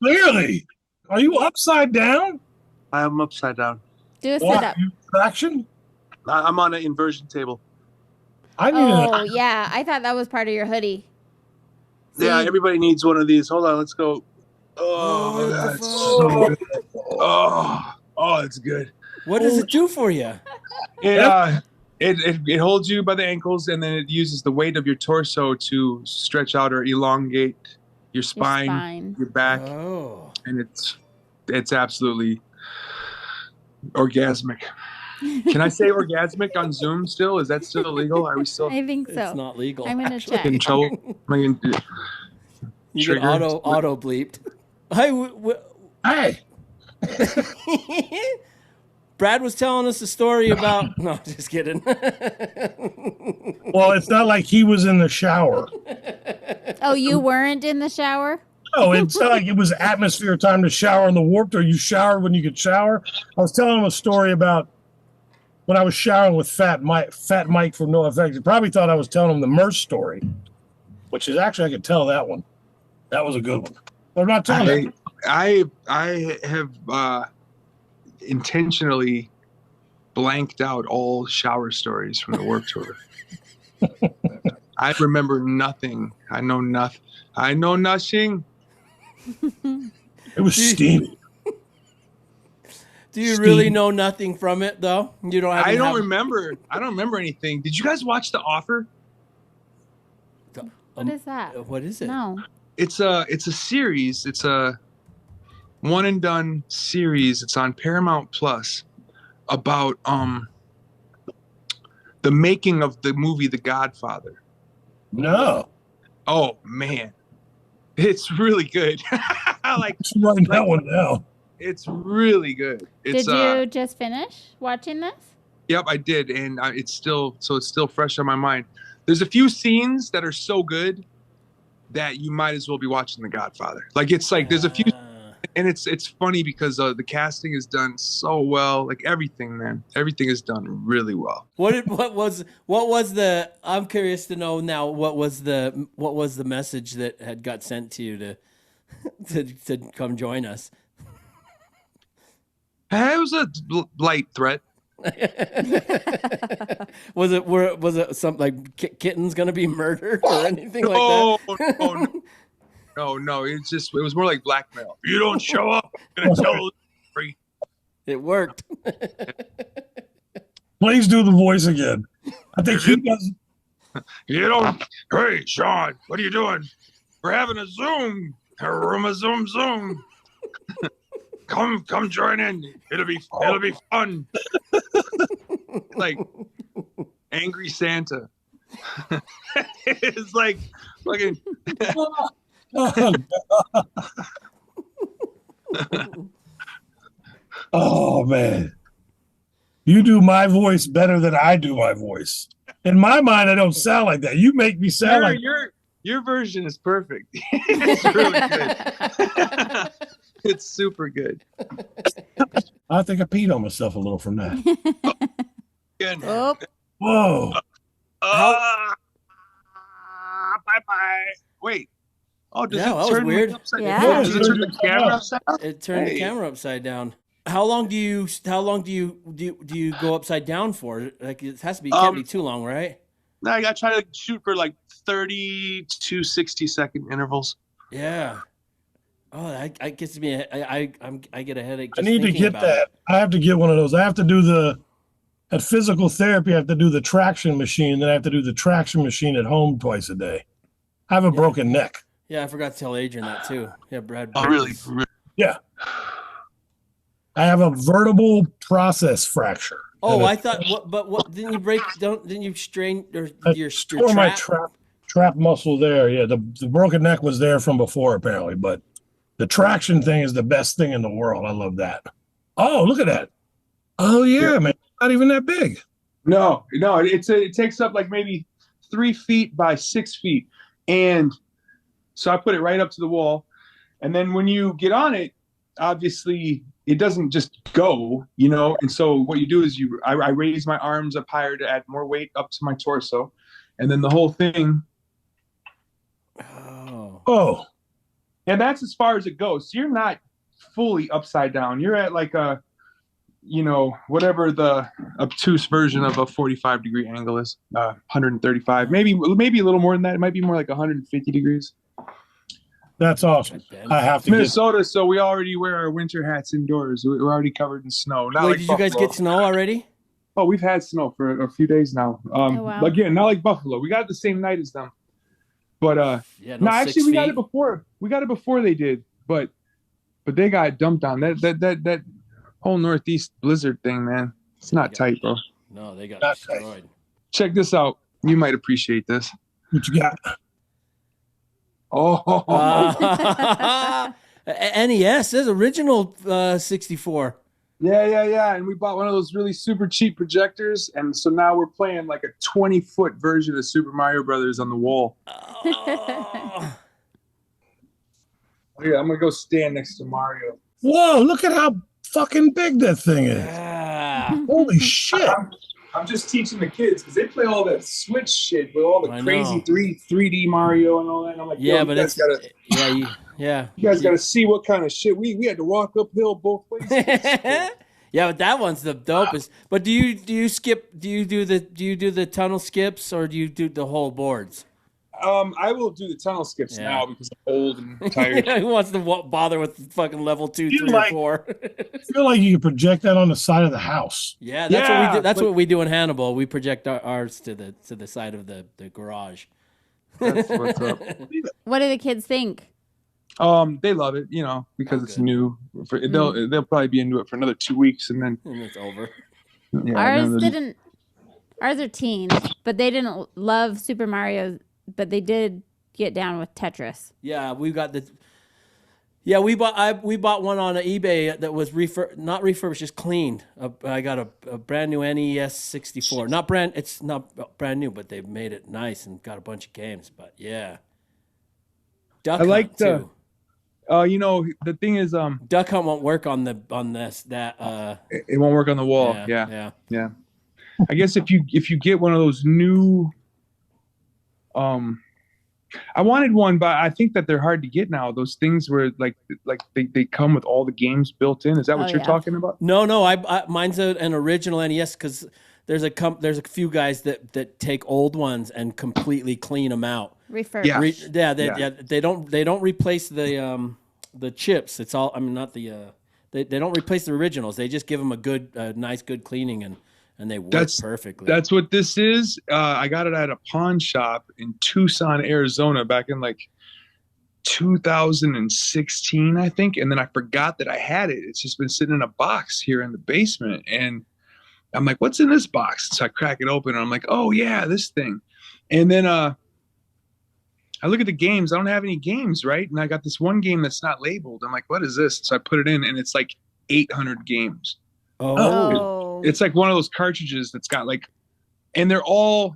Clearly. Are you upside down? I am upside down. Do a sit up. Traction? I'm on an inversion table. Yeah. I thought that was part of your hoodie. Yeah, everybody needs one of these. Hold on, let's go. Oh, that's so good. Oh, it's good. What does it do for you? It holds you by the ankles, and then it uses the weight of your torso to stretch out or elongate your spine, your back, and it's absolutely orgasmic. Can I say orgasmic on Zoom still? Is that still illegal? Are we still? I think so. It's not legal. I'm gonna check. In trouble? Am I gonna You get auto bleeped. Hey. Brad was telling us a story about. No, just kidding. Well, it's not like he was in the shower. Oh, you weren't in the shower? No, it's not like it was atmosphere time to shower in the warped, or you showered when you could shower. I was telling him a story about when I was showering with Fat Mike from NoFX. He probably thought I was telling him the Merce story, which is actually, I could tell that one. That was a good one. But I'm not telling you. I have intentionally blanked out all shower stories from the Warp Tour. I remember nothing. I know nothing. It was steamy. Do you really know nothing from it though? You don't. I don't remember. I don't remember anything. Did you guys watch The Offer? What is that? What is it? No. It's a series. It's a one and done series. It's on Paramount Plus about the making of the movie The Godfather. No. Oh man, it's really good. Writing that one down. It's really good. Did you just finish watching this? Yep, I did, and it's still fresh on my mind. There's a few scenes that are so good that you might as well be watching The Godfather. Like it's like there's a few and it's funny because the casting is done so well. Like everything, man, everything is done really well. What was the? I'm curious to know now. What was the message that had got sent to you to come join us? It was a light threat. Was it something like kittens gonna be murdered or anything like that? No. It was more like blackmail. If you don't show up, I'm gonna tell the story. It worked. Please do the voice again. I think he does. You don't. Hey, Sean, what are you doing? We're having a Zoom. A Zoom. Come join in. It'll be fun. Like angry Santa. It's like fucking. Oh man, you do my voice better than I do my voice. In my mind, I don't sound like that. You make me sound like your version is perfect. It's really good. It's super good. I think I peed on myself a little from that. Good. Oh, Whoa. Bye. Wait. Oh, does Yeah, it that was turn weird. upside Yeah. down? Does it turn the camera upside down? It turned the camera upside down. How long do you go upside down for? Like it has to be can't be too long, right? No, I got to try to shoot for like 30 to 60-second intervals. Yeah. Oh, I gets me. I get a headache. I Just need to thinking get about that. it. I have to get one of those. I have to do at physical therapy, I have to do the traction machine. Then I have to do the traction machine at home twice a day. I have a broken neck. Yeah, I forgot to tell Adrienne that too. Yeah, Brad. Oh, really? Yeah. I have a vertebral process fracture. Oh, I thought. What? Didn't you break? Didn't you strain your Tore my trap muscle there. Yeah, the broken neck was there from before apparently, but the traction thing is the best thing in the world. I love that. Oh, look at that. Oh yeah, man, not even that big. No, it takes up like maybe 3 feet by 6 feet, and so I put it right up to the wall, and then when you get on it, obviously it doesn't just go, and so what you do is I raise my arms up higher to add more weight up to my torso, and then the whole thing. Oh. And that's as far as it goes. So you're not fully upside down. You're at like a, whatever the obtuse version of a 45-degree angle is, 135, maybe a little more than that. It might be more like 150 degrees. That's awesome. I have to Minnesota, so we already wear our winter hats indoors. We're already covered in snow. Wait, did you guys get snow already? Oh, we've had snow for a few days now. wow. Again, not like Buffalo. We got it the same night as them. But actually, we got it before. We got it before they did. But they got dumped on. That whole Northeast blizzard thing, man. It's not tight, bro. No, they got Not destroyed. Check this out. You might appreciate this. What you got? Oh, NES is original 64. yeah. And we bought one of those really super cheap projectors, and so now we're playing like a 20-foot version of Super Mario Brothers on the wall. Oh. Yeah, I'm gonna go stand next to Mario. Whoa, look at how fucking big that thing is. Yeah. Holy shit. I'm just teaching the kids because they play all that Switch shit with all the I crazy know. 3D Mario and all that. And I'm like, Yeah, yo, but you guys gotta, you guys gotta see what kind of shit we had to walk uphill both ways. Yeah, but that one's the dopest. But do you do the tunnel skips or do you do the whole boards? I will do the tunnel skips now because I'm old and tired. Who wants to bother with fucking level 2, You 3, like- or 4? I feel like you could project that on the side of the house. Yeah, that's what we do. That's but- what we do in Hannibal. We project ours to the side of the garage. That's what's up. what do the kids think? They love it, because it's good. new. They'll probably be into it for another 2 weeks, and then And it's over. Ours are teens, but they didn't love Super Mario, but they did get down with Tetris. Yeah, we got the. Yeah, we bought one on eBay that was not refurbished, just cleaned. I got a brand new NES 64. It's not brand new, but they've made it nice and got a bunch of games. But yeah, Duck I like Hunt, too. You know, the thing is, Duck hunt won't work on this. it won't work on the wall. Yeah. I guess if you get one of those new, I wanted one, but I think that they're hard to get now. Those things where like they come with all the games built in. Is that what you're talking about? No. Mine's an original NES because there's a few guys that take old ones and completely clean them out. Refurbish. They don't replace the chips. It's all. I mean, not the. They don't replace the originals. They just give them a nice good cleaning and they work perfectly. That's what this is. I got it at a pawn shop in Tucson, Arizona, back in like 2016, I think. And then I forgot that I had it. It's just been sitting in a box here in the basement. And I'm like, what's in this box? So I crack it open and I'm like, oh yeah, this thing. And then I look at the games. I don't have any games, right? And I got this one game that's not labeled. I'm like, what is this? So I put it in and it's like 800 games. Oh. It's like one of those cartridges that's got like, and they're all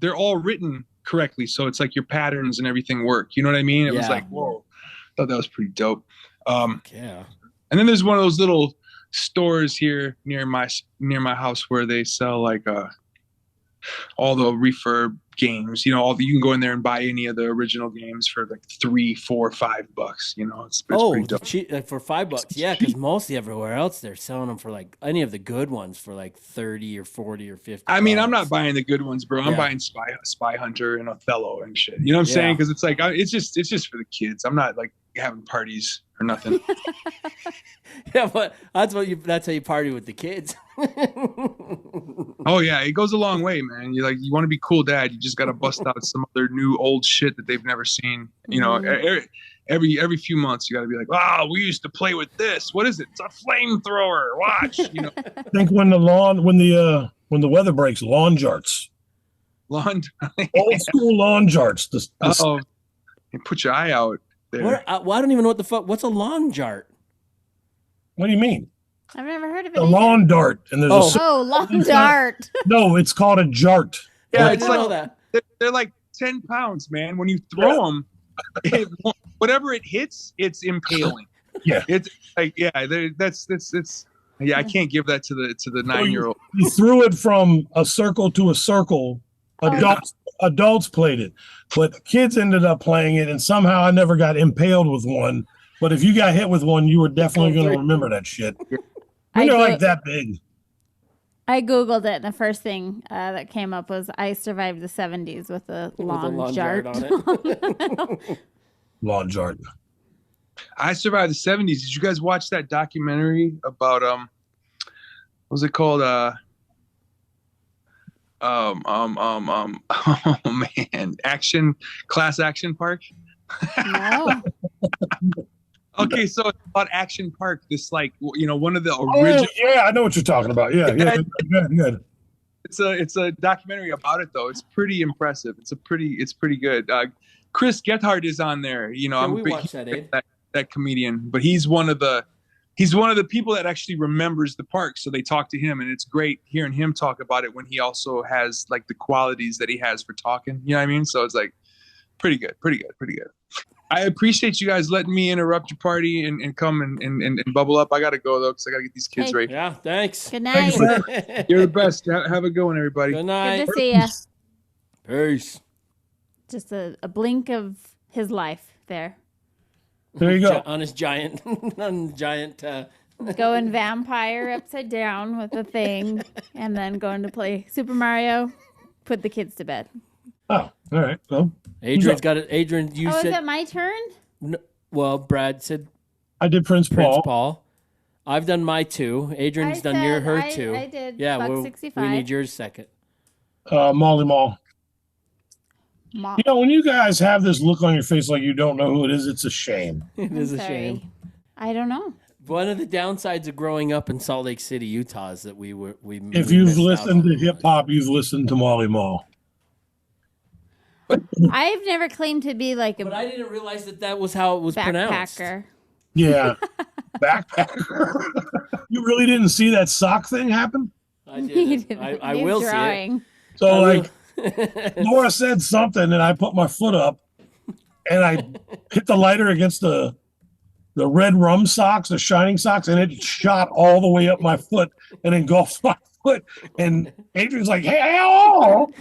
written correctly. So it's like your patterns and everything work. You know what I mean? It was like, whoa, thought that was pretty dope. Yeah. And then there's one of those little stores here near my house where they sell like all the refurb games. You know, you can go in there and buy any of the original games for like $3, $4, $5. You know, it's pretty dope. For $5, yeah, because mostly everywhere else they're selling them for like any of the good ones for like 30 or 40 or 50. I mean, I'm not buying the good ones, bro. I'm buying Spy Hunter and Othello and shit. You know what I'm saying? Because it's like it's just for the kids. I'm not like having parties or nothing. Yeah, but that's how you party with the kids. Oh yeah, it goes a long way, man. You want to be cool dad, you just got to bust out some other new old shit that they've never seen. You know, every few months you got to be like, "Wow, we used to play with this. What is it? It's a flamethrower. Watch." You know. I think when the weather breaks, lawn jarts. Old school lawn jarts. Oh, you put your eye out there. I don't even know what the fuck. What's a lawn jart? What do you mean? I've never heard of it. A lawn dart, and there's lawn dart. No, it's called a jart. Yeah, it's like that. They're like 10 pounds, man. When you throw them, whatever it hits, it's impaling. Yeah, it's like that's. Yeah, I can't give that to the 9-year-old. You threw it from a circle to a circle. Adults played it, but kids ended up playing it, and somehow I never got impaled with one. But if you got hit with one, you were definitely going to remember that shit. When they're like that big. I Googled it, and the first thing that came up was I survived the 70s with a lawn jart on it. Lawn jart. I survived the 70s. Did you guys watch that documentary about what was it called? Oh man, Class Action Park. No. Okay, so it's about Action Park. This one of the original. Yeah, I know what you're talking about. Yeah, good. It's a documentary about it though. It's pretty impressive. It's pretty good. Chris Gethard is on there. You know, we watched that comedian, but he's one of the people that actually remembers the park. So they talk to him, and it's great hearing him talk about it when he also has like the qualities that he has for talking. You know what I mean? So it's like pretty good. I appreciate you guys letting me interrupt your party and come and bubble up. I got to go, though, because I got to get these kids ready. Yeah, thanks. Good night. You're the best. Have a good one, everybody. Good night. Good to see you. Peace. Just a blink of his life there. There you go. On his giant. Going vampire upside down with a thing, and then going to play Super Mario, put the kids to bed. Oh, all right. Well, Adrian's got it. Adrian, you said. Is it my turn? No, well, Brad said. I did Prince Paul. I've done my 2. Adrian's done her 2. I did. Yeah, $1.65. we need yours second. Molly Mall. You know, when you guys have this look on your face like you don't know who it is, it's a shame. It is a shame. I don't know. One of the downsides of growing up in Salt Lake City, Utah, is that we. If you've listened to hip hop, you've listened to Molly Mall. I've never claimed to be like a. But I didn't realize that was how it was pronounced. Backpacker. Yeah, backpacker. You really didn't see that sock thing happen? I did. I will drawing. see it. So Laura said something, and I put my foot up, and I hit the lighter against the red rum socks, the shining socks, and it shot all the way up my foot and engulfed my foot. And Adrian's like, "Hey, oh!"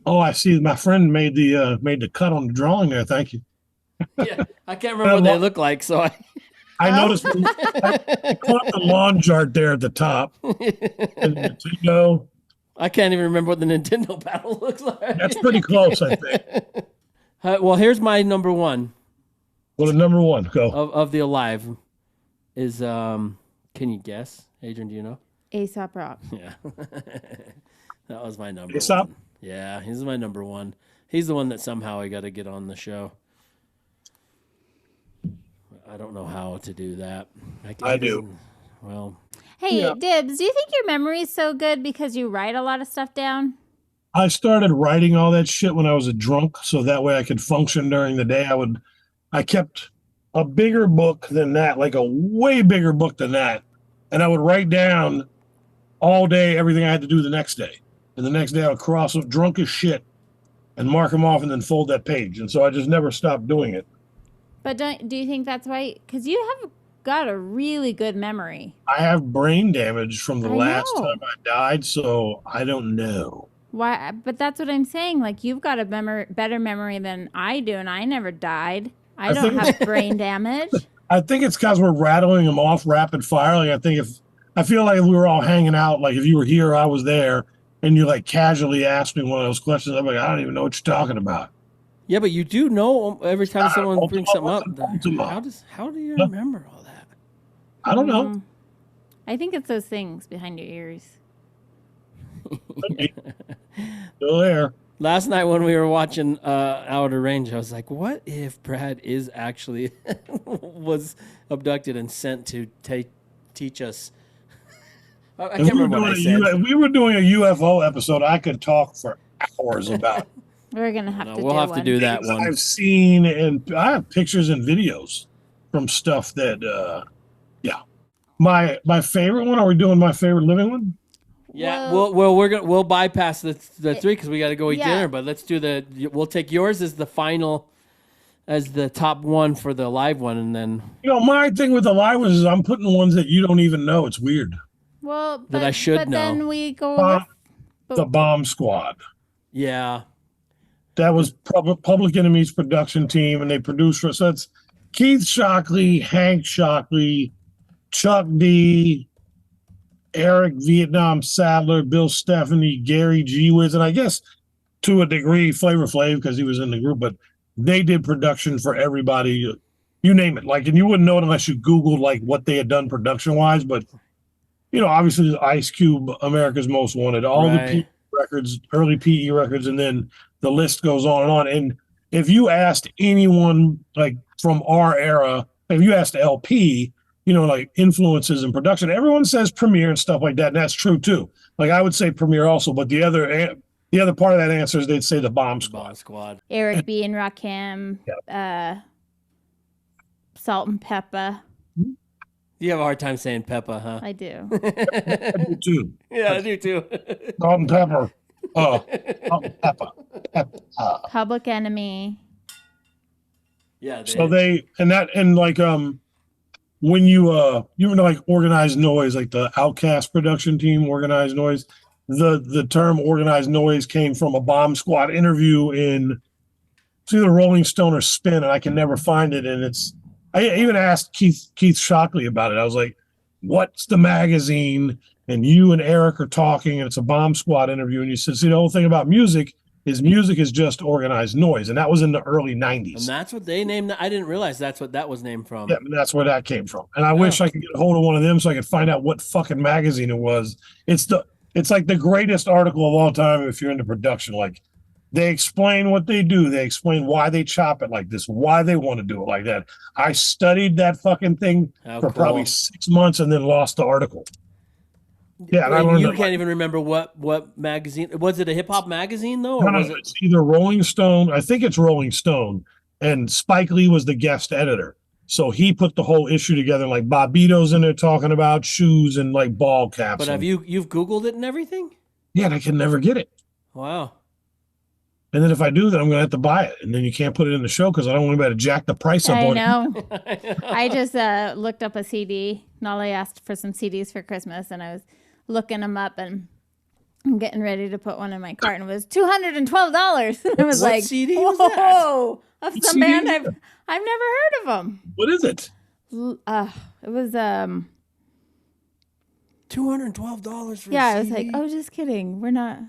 Oh, I see. My friend made the cut on the drawing there. Thank you. Yeah, I can't remember what they look like, so I noticed I caught the lawn chart there at the top. And Nintendo. I can't even remember what the Nintendo battle looks like. That's pretty close, I think. Well, here's my number one. Well, the number one, go. Of the Alive is, can you guess? Adrian, do you know? Aesop Rock. Yeah. That was my number Aesop? one. Yeah, he's my number one. He's the one that somehow I got to get on the show. I don't know how to do that. I do. Well. Hey, Yeah. Dibbs, do you think your memory is so good because you write a lot of stuff down? I started writing all that shit when I was a drunk, so that way I could function during the day. I kept a bigger book than that, like a way bigger book than that, and I would write down all day everything I had to do the next day. And the next day I would cross off drunk as shit and mark them off and then fold that page. And so I just never stopped doing it. But do you think that's why? Because you have got a really good memory. I have brain damage from the I last know. time I died, so I don't know. Why? But that's what I'm saying. Like, you've got a better memory than I do, and I never died. I don't think- have brain damage. I think it's because we're rattling them off rapid fire. Like I feel like if we were all hanging out, like if you were here, I was there, and you like casually asked me one of those questions, I'm like, I don't even know what you're talking about. Yeah, but you do know every time someone Ultima, brings something up. Ultima. How do you remember all that? I don't know. I think it's those things behind your ears. Still there. Last night when we were watching Outer Range, I was like, what if Brad is actually was abducted and sent to teach us? I can't remember what I said. If we were doing a UFO episode, I could talk for hours about it. We're going to have to do We'll have to do that one. I've seen, and I have pictures and videos from stuff that, yeah. My favorite one, are we doing my favorite living one? Yeah, we'll bypass the three because we got to go eat dinner. But let's do we'll take yours as the final, as the top one for the live one, and then my thing with the live ones is I'm putting ones that you don't even know. It's weird. Well, That I should but know. then we go with The Bomb Squad. yeah, That was Public Enemy's production team, and they produced for us. So it's Keith Shockley, Hank Shockley, Chuck D, Eric Vietnam Sadler, Bill Stephanie, Gary G. Wiz, and I guess to a degree Flavor Flav because he was in the group, but they did production for everybody. You name it. Like, and you wouldn't know it unless you Googled like what they had done production wise, but obviously Ice Cube, America's Most Wanted, all the PE records, early PE records, and then the list goes on and on. And if you asked anyone like from our era, if you asked LP, like influences in production, everyone says Premiere and stuff like that, and that's true too. Like I would say Premiere also, but the other part of that answer is they'd say the Bomb Squad. Eric B. and Rakim, Salt and Pepper. you have a hard time saying Peppa, huh? I do. I do too. Yeah, I do too. Salt and Pepper. Salt and Pepper. Public Enemy. Yeah. So when you like Organized Noise, like the Outkast production team, Organized Noise, the term Organized Noise came from a Bomb Squad interview in either Rolling Stone or Spin, and I can never find it. And I even asked Keith Shockley about it. I was like, what's the magazine? And you and Eric are talking, and it's a Bomb Squad interview. And you said, see, the whole thing about music is just Organized Noise. And that was in the early 90s. And that's what they named. I didn't realize that's what that was named from. Yeah, and that's where that came from. And I wish I could get a hold of one of them so I could find out what fucking magazine it was. It's like the greatest article of all time if you're into production. Like, they explain what they do. They explain why they chop it like this, why they want to do it like that. I studied that fucking thing for probably 6 months and then lost the article. Yeah, and I learned you can't even remember what magazine was it? A hip hop magazine though, or was it? It's either Rolling Stone. I think it's Rolling Stone, and Spike Lee was the guest editor, so he put the whole issue together. Like Bobito's in there talking about shoes and like ball caps. But have you've Googled it and everything? Yeah, and I can never get it. Wow. And then if I do, then I'm going to have to buy it. And then you can't put it in the show because I don't want anybody to jack the price up I on know. I just looked up a CD. Nolly asked for some CDs for Christmas, and I was looking them up, and I'm getting ready to put one in my cart, and it was $212. And I was What like, CD whoa, was that? of What some CD band is I've never heard of them. What is it? It was $212 for yeah. a I was CD? like, oh, just kidding. We're not.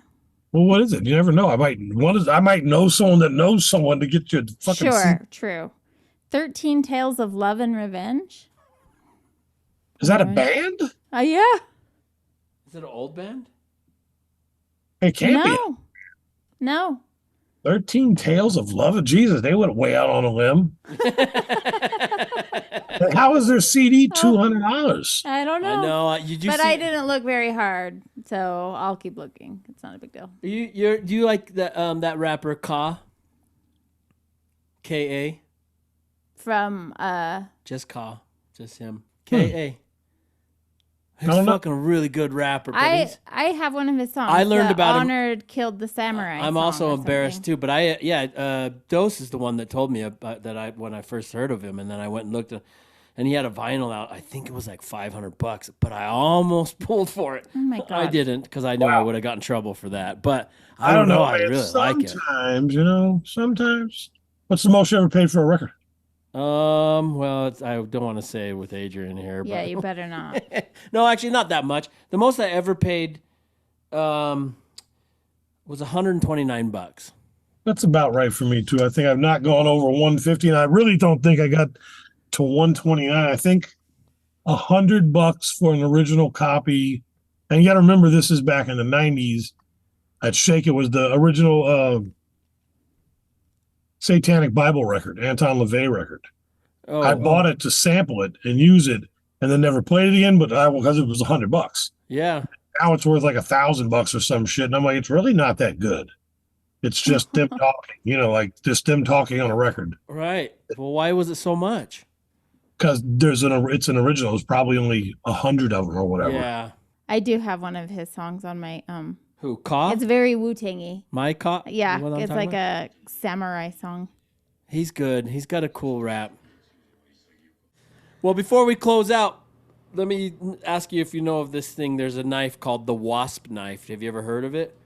Well, what is it? You never know. I might know someone that knows someone to get you a fucking Sure, true. 13 Tales of Love and Revenge. Is that a band? Yeah. Is it an old band? It can't be. No. 13 Tales of Love. Jesus, they went way out on a limb. How is their CD $200? I don't know. I know. But I didn't look very hard, so I'll keep looking. It's not a big deal. Do you like that rapper Ka? K-A? From Just Ka. Just him. K-A. He's don't know. fucking a really good rapper. But I have one of his songs. I learned about him. Honored Killed the Samurai. I'm song also or embarrassed something. too, but Dose is the one that told me about that when I first heard of him, and then I went and looked at, and he had a vinyl out. I think it was like $500, but I almost pulled for it. Oh my god! I didn't because I knew I would have gotten in trouble for that. But I don't know. I really like it. Sometimes. What's the most you ever paid for a record? Well, I don't want to say with Adrienne here, Yeah, but you better not. no, actually, not that much. The most I ever paid, was $129. That's about right for me too. I think I've not gone over 150, and I really don't think I got to 129. I think $100 for an original copy. And you got to remember, this is back in the 90s. At Shake, it was the original Satanic Bible record, Anton LaVey record. Oh, I bought it to sample it and use it, and then never played it again. But because it was $100. yeah. Now it's worth like $1,000 or some shit, and I'm like, it's really not that good. It's just them talking, like just them talking on a record. Right. Well, why was it so much? Because it's an original. It's probably only 100 of them or whatever. Yeah. I do have one of his songs on my Who? Ka? It's very Wu-Tangy. My Ka? Yeah, The one I'm it's talking like about? a samurai song. He's good. He's got a cool rap. Well, before we close out, let me ask you if you know of this thing. There's a knife called the Wasp knife. Have you ever heard of it?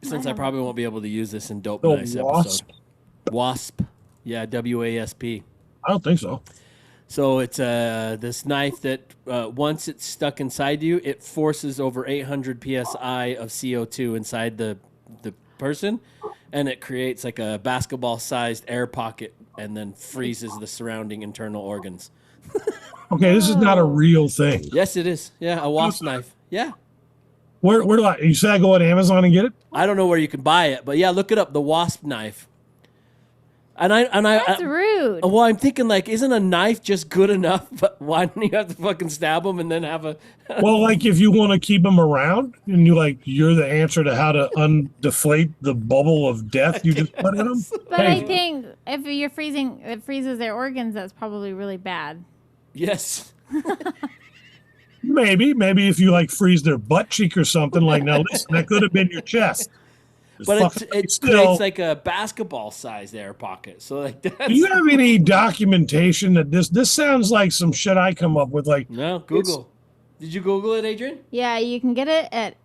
Since I probably won't be able to use this in Dope The Nice Wasp? episode. Wasp. Yeah, W-A-S-P. I don't think so. So it's this knife that once it's stuck inside you, it forces over 800 psi of CO2 inside the person, and it creates like a basketball-sized air pocket and then freezes the surrounding internal organs. Okay, this is not a real thing. Yes, it is. Yeah, a wasp knife. Yeah. Where do you say I go on Amazon and get it? I don't know where you can buy it, but yeah, look it up, the wasp knife. That's rude. Well, I'm thinking like, isn't a knife just good enough? But why don't you have to fucking stab them and then have a? Well, like if you want to keep them around and you're the answer to how to undeflate the bubble of death you just put in them. But I think if you're freezing, it freezes their organs. That's probably really bad. Yes. Maybe if you like freeze their butt cheek or something. Like, now listen, that could have been your chest. But it still. creates like a basketball-sized air pocket. So like that's... Do you have any documentation that this sounds like some shit I come up with? Like, no, Google. Did you Google it, Adrienne? Yeah, you can get it at.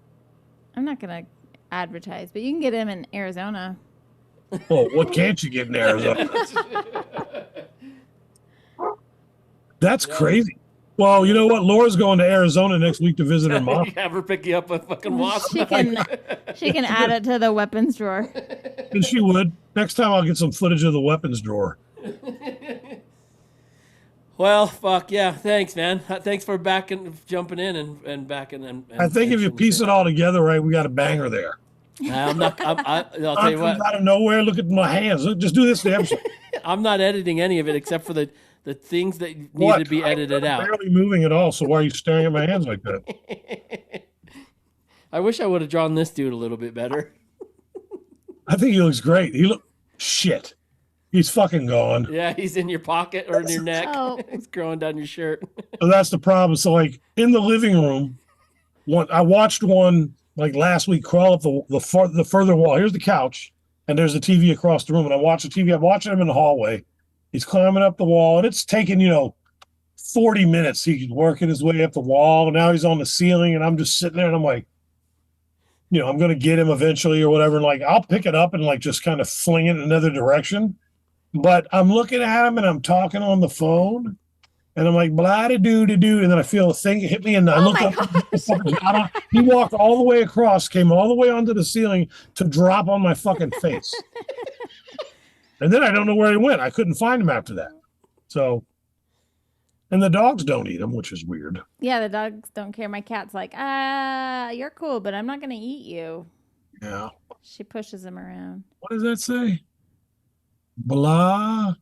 I'm not gonna advertise, but you can get them in Arizona. Oh, what can't you get in Arizona? That's crazy. Well, you know what? Laura's going to Arizona next week to visit her mom. Have her pick you up a fucking wasp. She can add it to the weapons drawer. And she would. Next time I'll get some footage of the weapons drawer. Well, fuck yeah. Thanks, man. Thanks for jumping in and backing. And I think if you piece it all together right, we got a banger there. I'll tell you what. Out of nowhere, look at my hands. Look, just do this to the episode. I'm not editing any of it except for the things that need to be edited out. I'm barely moving at all, so why are you staring at my hands like that? I wish I would have drawn this dude a little bit better. I think he looks great. Shit. He's fucking gone. Yeah, he's in your pocket or in your neck. Oh. He's growing down your shirt. So that's the problem. So, like, in the living room, I watched one like last week, crawl up the further wall. Here's the couch, and there's a TV across the room, and I watch the TV. I'm watching him in the hallway. He's climbing up the wall, and it's taking 40 minutes. He's working his way up the wall, and now he's on the ceiling, and I'm just sitting there, and I'm like, I'm gonna get him eventually or whatever. And like, I'll pick it up and like just kind of fling it in another direction. But I'm looking at him, and I'm talking on the phone. And I'm like, blah-de-doo-de-doo. And then I feel a thing hit me. And I look up. He walked all the way across, came all the way onto the ceiling to drop on my fucking face. And then I don't know where he went. I couldn't find him after that. So, and the dogs don't eat him, which is weird. Yeah, the dogs don't care. My cat's like, you're cool, but I'm not going to eat you. Yeah. She pushes him around. What does that say? Blah.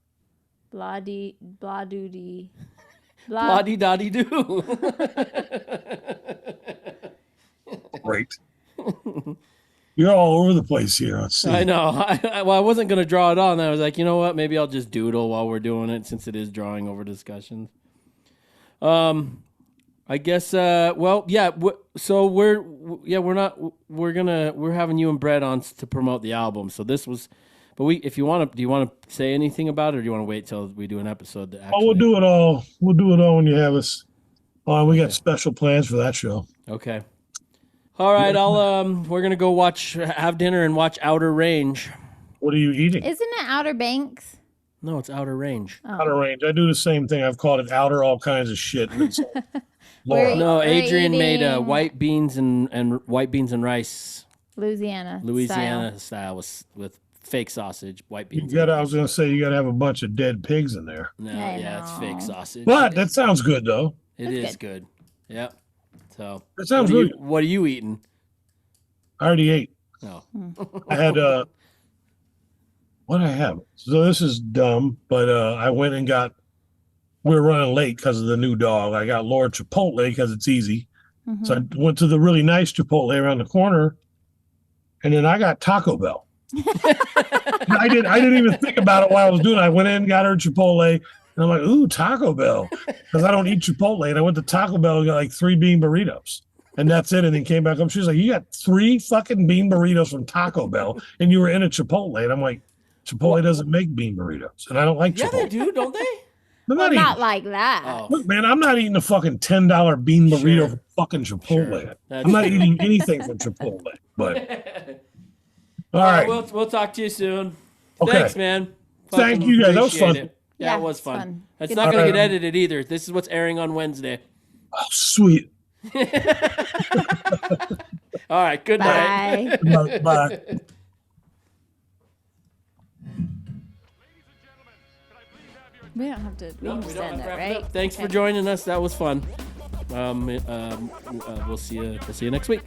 Blah-dee, blah-doo-dee. Blah-dee-da-dee-doo. Great. You're all over the place here. Let's see. I know. I wasn't going to draw it on. I was like, you know what? Maybe I'll just doodle while we're doing it since it is drawing over discussions. I guess, well, yeah. So we're having you and Brett on to promote the album. So this was, but if you want to, do you want to say anything about it, or do you want to wait till we do an episode? That actually... we'll do it all. We'll do it all when you have us. We got special plans for that show. Okay. All right. We're going to go have dinner and watch Outer Range. What are you eating? Isn't it Outer Banks? No, it's Outer Range. Oh. Outer Range. I do the same thing. I've called it outer all kinds of shit. And it's Laura. No, Adrienne made white beans and rice. Louisiana style with fake sausage, white beans. I was going to say, you got to have a bunch of dead pigs in there. No, it's fake sausage. But that sounds good, though. It is good. Yep. So that sounds good. What are you eating? I already ate. No. I had what did I have? So this is dumb, but I went and we were running late because of the new dog. I got Lord Chipotle because it's easy. Mm-hmm. So I went to the really nice Chipotle around the corner, and then I got Taco Bell. I didn't even think about it while I was doing it. I went in, got her Chipotle, and I'm like, ooh, Taco Bell. Because I don't eat Chipotle. And I went to Taco Bell and got like 3 bean burritos. And that's it. And then came back up. She was like, you got 3 fucking bean burritos from Taco Bell, and you were in a Chipotle. And I'm like, Chipotle doesn't make bean burritos. And I don't like Chipotle. Yeah, they do, don't they? Not like that. Oh. Look, man, I'm not eating a fucking $10 bean burrito from fucking Chipotle. Sure. I'm not eating anything from Chipotle. But all right. We'll talk to you soon. Okay. Thanks, man. Thank you guys. That was fun. Yeah, it was fun. It's not going to get edited either. This is what's airing on Wednesday. Oh, sweet. All right. Good night. Bye. We don't have to. We can just end it, right? Thanks for joining us. That was fun. We'll see you next week.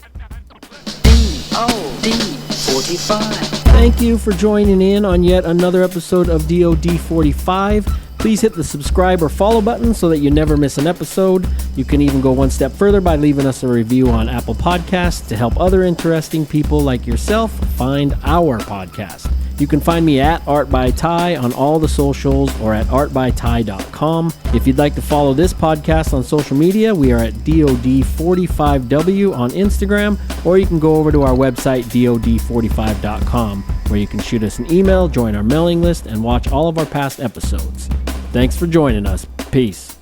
DOD45. Thank you for joining in on yet another episode of DOD45. Please hit the subscribe or follow button so that you never miss an episode. You can even go one step further by leaving us a review on Apple Podcasts to help other interesting people like yourself find our podcast. You can find me at Art by Tai on all the socials or at artbytai.com. If you'd like to follow this podcast on social media, we are at DOD45W on Instagram, or you can go over to our website, DOD45.com, where you can shoot us an email, join our mailing list, and watch all of our past episodes. Thanks for joining us. Peace.